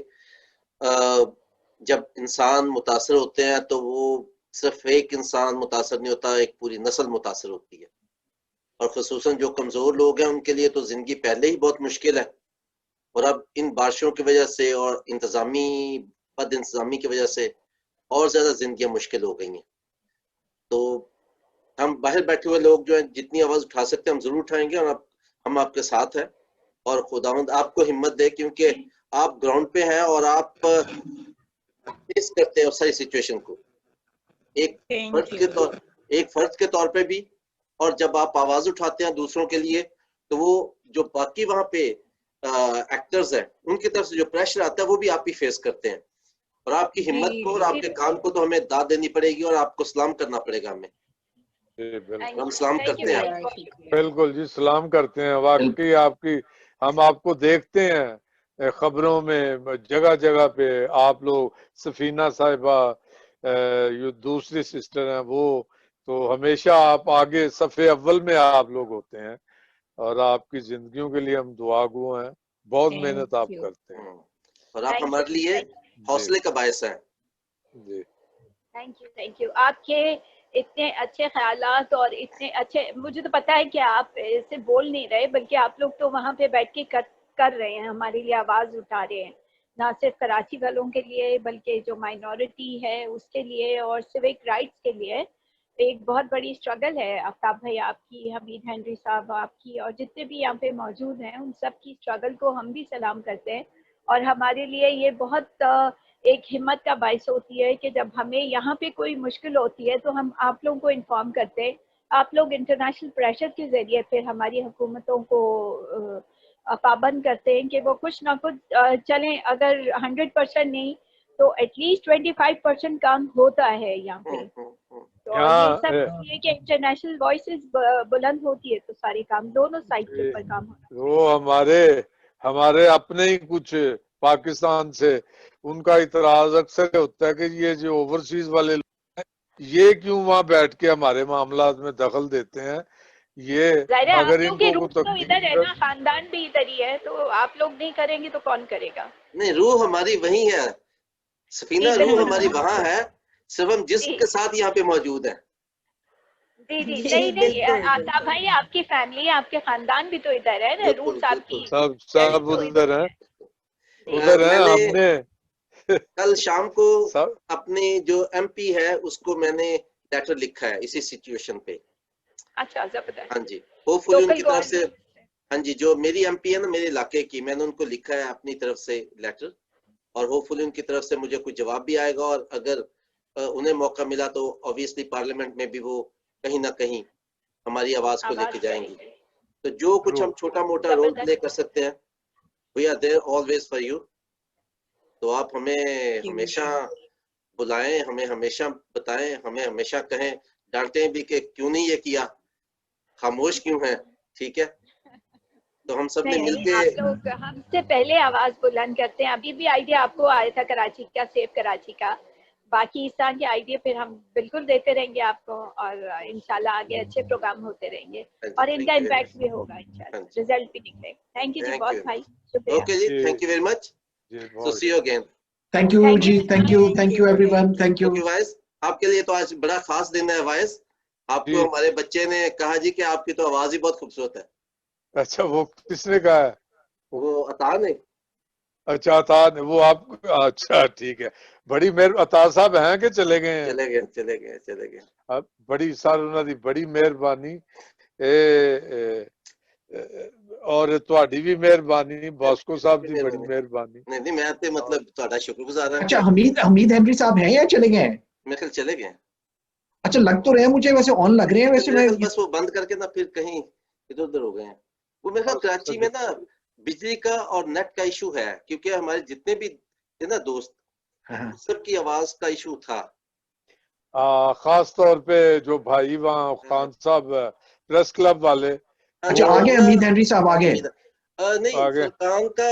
जब इंसान मुतासर होते हैं तो वो सिर्फ एक इंसान मुतासर नहीं होता, एक पूरी नस्ल मुतासर होती है। और खुसूसन जो कमजोर लोग हैं उनके लिए तो जिंदगी पहले ही बहुत मुश्किल है, और अब इन बारिशों की वजह से और बद इंतजामी की वजह से और ज्यादा जिंदगियां मुश्किल हो गई हैं। तो हम बाहर बैठे हुए लोग जो हैं जितनी आवाज उठा सकते हैं हम जरूर उठाएंगे, और हम आपके साथ हैं। और खुदावंद आपको हिम्मत दे, क्योंकि आप ग्राउंड पे हैं और आप फेस करते हैं सारी सिचुएशन को एक फर्द के तौर पे भी। और जब आप आवाज उठाते हैं दूसरों के लिए तो वो जो बाकी वहां पे एक्टर्स हैं उनकी तरफ से जो प्रेशर आता है वो भी आप ही फेस करते हैं। और आपकी हिम्मत को और आपके काम को तो हमें दाद देनी पड़ेगी और आपको सलाम करना पड़ेगा हमें। हम सलाम करते हैं। बिल्कुल जी, सलाम करते हैं। वाकई आपकी हम आपको देखते हैं खबरों में, जगह जगह पे आप लोग, सफीना साहिबा दूसरी सिस्टर हैं, वो तो हमेशा आप आगे सफ़े अव्वल में आप लोग होते हैं और आपकी जिंदगियों के लिए हम दुआगो हैं। बहुत मेहनत आप करते हैं और आप हमारे लिए हौसले का बायस है। जी थैंक यू। आपके इतने अच्छे ख्यालात और इतने अच्छे, मुझे तो पता है कि आप इसे बोल नहीं रहे बल्कि आप लोग तो वहाँ पे बैठ के कर रहे हैं, हमारे लिए आवाज़ उठा रहे हैं, ना सिर्फ कराची वालों के लिए बल्कि जो माइनॉरिटी है उसके लिए और सिविक राइट्स के लिए। एक बहुत बड़ी स्ट्रगल है आफ्ताब भाई आपकी, हमीद हेनरी साहब आपकी, और जितने भी यहाँ पे मौजूद हैं उन सब की स्ट्रगल को हम भी सलाम करते हैं। और हमारे लिए ये बहुत एक हिम्मत का बायस होती है कि जब हमें यहाँ पे कोई मुश्किल होती है तो हम आप लोगों को इन्फॉर्म करते हैं। आप लोग इंटरनेशनल प्रेशर के जरिए फिर हमारी हुकूमतों को पाबंद करते हैं कि वो कुछ ना कुछ चलें, अगर 100% नहीं तो एटलीस्ट 25% काम होता है यहाँ पे। तो ये सब ये कि इंटरनेशनल वॉइसेस बुलंद होती है तो सारे काम दोनों साइड के ऊपर काम होना। वो हमारे अपने ही कुछ पाकिस्तान से उनका इतराज अक्सर होता है कि ये जो ओवरसीज वाले लोग हैं ये क्यों वहां बैठ के हमारे मामला में दखल देते हैं। ये अगर इनको रूह तो इधर है ना, खानदान भी इधर ही है, तो आप लोग नहीं करेंगे तो कौन करेगा। नहीं, रूह हमारी वही है सफीना, रूह हमारी वहाँ है, सिर्फ हम जिसके साथ यहाँ पे मौजूद है। जी नहीं आफ्ताब भाई आपकी फैमिली आपके खानदान भी तो इधर है ना, रूट्स आपकी सब उधर है हमने कल शाम को अपने जो एमपी है उसको मैंने लेटर लिखा है इसी सिचुएशन पे। अच्छा जबरदस्त। हाँ जी, होपफुली उनकी तरफ से, हाँ जी, जो मेरी एमपी है ना मेरे इलाके की, मैंने उनको लिखा है अपनी तरफ से लेटर, और होपफुली उनकी तरफ से मुझे कुछ जवाब भी आएगा। और अगर उन्हें मौका मिला तो ऑब्वियसली पार्लियामेंट में भी वो कहीं ना कहीं हमारी आवाज को लेके जाएंगी। तो जो कुछ हम छोटा मोटा रोल प्ले कर सकते हैं, we are there always for you. तो आप हमें हमेशा बुलाएं, हमें हमेशा बताएं, हमें हमेशा कहें, डांटें भी कि क्यों नहीं ये किया, खामोश क्यों है, ठीक है। तो हम सब ने मिलके आप लोग हमसे पहले आवाज बुलंद करते हैं। अभी भी आइडिया आपको आया था कराची का, सेफ कराची का, बाकी इस तरह के आइडिया फिर हम बिल्कुल देते रहेंगे आपको, और इंशाल्लाह आगे अच्छे प्रोग्राम होते रहेंगे और इनका इम्पैक्ट भी होगा, इंशाल्लाह रिजल्ट भी निकले। थैंक यू जी बहुत भाई, शुक्रिया। ओके जी, thank you very much, so see you again. Thank you जी, thank you everyone, thank you. Okay vice, आपके लिए तो आज बड़ा खास दिन है वाइस, आपको हमारे बच्चे ने कहा जी कि आपकी तो आवाज ही बहुत खूबसूरत है। अच्छा, वो किसने कहा है? वो अता ने। अच्छा, अता ने, वो आप, अच्छा ठीक है, बड़ी मेहर, अता साहब हैं कि चले गए हैं? चले गए। बड़ी सार उन्हां दी बड़ी मेहरबानी और ਤੁਹਾਡੀ भी मेहरबानी, बॉस्को साहब दी बड़ी मेहरबानी। नहीं मैं तो मतलब ਤੁਹਾਡਾ शुक्रगुजार हां। अच्छा, हमीद हेनरी साहब हैं या चले गए हैं? मेरे ख्याल चले गए। अच्छा, लग तो रहे हैं मुझे, वैसे ऑन लग रहे हैं वैसे। मैं बस वो बंद करके ना फिर कहीं इधर उधर हो गए हैं। वो मेरे ख्याल कराची में ना बिजली का और नेट का इशू है, क्योंकि हमारे जितने भी थे ना दोस्त, सबकी आवाज का इशू था। खास तौर पे जो भाई वहाँ खान साहब प्रेस क्लब वाले। अच्छा, आगे हमीद हेनरी साहब आगे। नहीं, सुल्तान का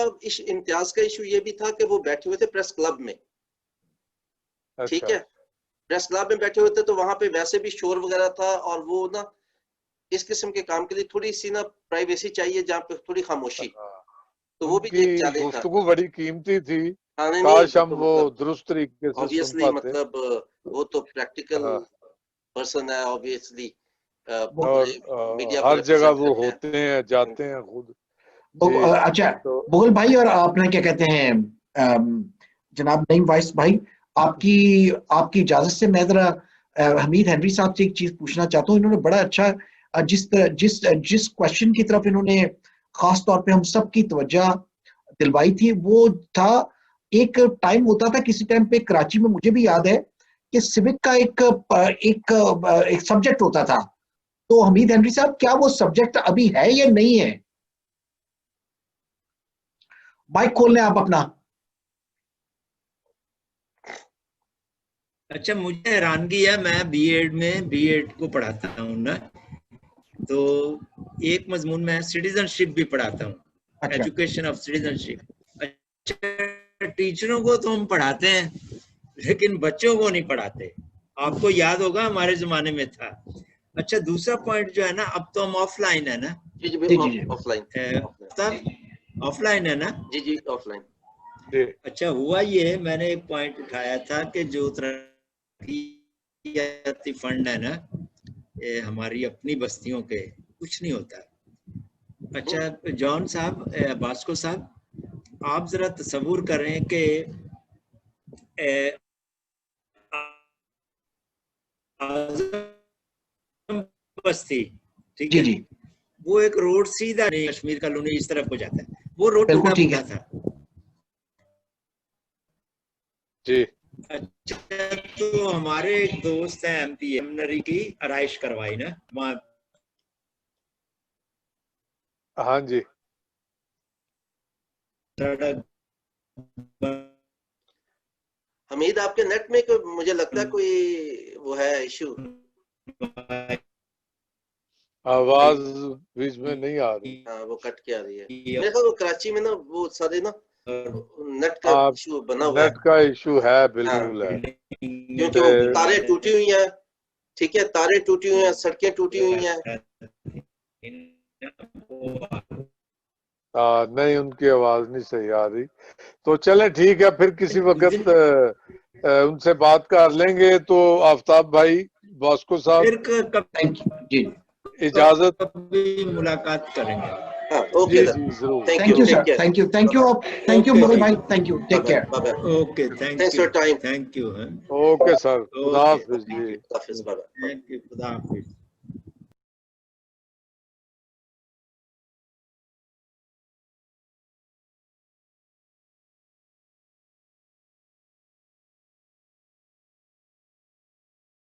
इम्तियाज का इशू ये भी था कि वो बैठे हुए थे प्रेस क्लब में। ठीक है, प्रेस क्लब में बैठे हुए थे तो वहां पे वैसे भी शोर वगैरह था, और वो ना इस किस्म के काम के लिए थोड़ी सी ना प्राइवेसी चाहिए, जहाँ पे थोड़ी खामोशी, तो वो भी एक चैलेंज था। गुफ्तगू बड़ी कीमती थी, नहीं, काश हम तो वो मतलब, दुरुस्त तरीके से ऑब्वियसली सुन पाते। मतलब वो तो प्रैक्टिकल पर्सन है ऑब्वियसली, और मीडिया हर जगह वो होते हैं, जाते हैं खुद। अच्छा, बुगल भाई और आपने क्या कहते हैं जनाब नईम वाइस भाई, आपकी इजाजत से मैं जरा हमीद हेनरी साहब से एक चीज पूछना चाहता हूँ। इन्होंने बड़ा अच्छा जिस क्वेश्चन की तरफ इन्होंने खास तौर पे हम सब की तवज्जो दिलवाई थी, वो था, एक टाइम होता था किसी टाइम पे कराची में, मुझे भी याद है कि सिविक का एक सब्जेक्ट होता था। तो हमीद हेनरी साहब, क्या वो सब्जेक्ट अभी है या नहीं है? माइक खोल लें आप अपना। अच्छा, मुझे हैरानगी है, मैं बीएड को पढ़ाता हूँ ना, तो एक मजमून में सिटीजनशिप भी पढ़ाता हूँ। अच्छा। Education of citizenship. अच्छा, टीचरों को तो हम पढ़ाते हैं लेकिन बच्चों को नहीं पढ़ाते। आपको याद होगा हमारे जमाने में था। अच्छा, दूसरा पॉइंट जो है ना, अब तो हम ऑफलाइन है ना? ऑफलाइन है ना? जी ऑफलाइन। अच्छा, हुआ ये, मैंने एक पॉइंट उठाया था कि जो तरक्की फंड है ना, ये हमारी अपनी बस्तियों के कुछ नहीं होता। अच्छा जॉन साहब, बास्को साहब, आप जरा तसव्वुर करें कि बस्ती, ठीक है, वो एक रोड सीधा नहीं, कश्मीर कॉलोनी इस तरफ हो जाता है, वो रोड टूटा फूटा था। जी। अच्छा, तो हमारे एक दोस्त हैं एमपी एमनरी की आराइश करवाई ना वहाँ। हाँ जी। हमीद, आपके नेट में मुझे लगता है कोई वो है इशू, आवाज बीच में नहीं आ रही। हाँ, वो कट के आ रही है। मेरे ख्याल कराची में ना वो सारे ना नेट का इशू बना हुआ है। नेट का इशू है, बिल्कुल है, क्योंकि वो तारे टूटी हुई हैं। ठीक है, तारे टूटी हुई हैं, सड़कें टूटी हुई हैं। नहीं, उनकी आवाज नहीं सही आ रही। तो चले ठीक है, फिर किसी वक्त उनसे बात कर लेंगे। तो आफ्ताब भाई, बॉस्को साहब, इजाजत, मुलाकात करेंगे। Okay, thank you sir, thank you Mughal भाई, thank you, take care. Okay, thanks for time, thank you. Okay sir, खुदा हाफिज जी। खुदा हाफिज, बाय बाय। थैंक यू, खुदा हाफिज।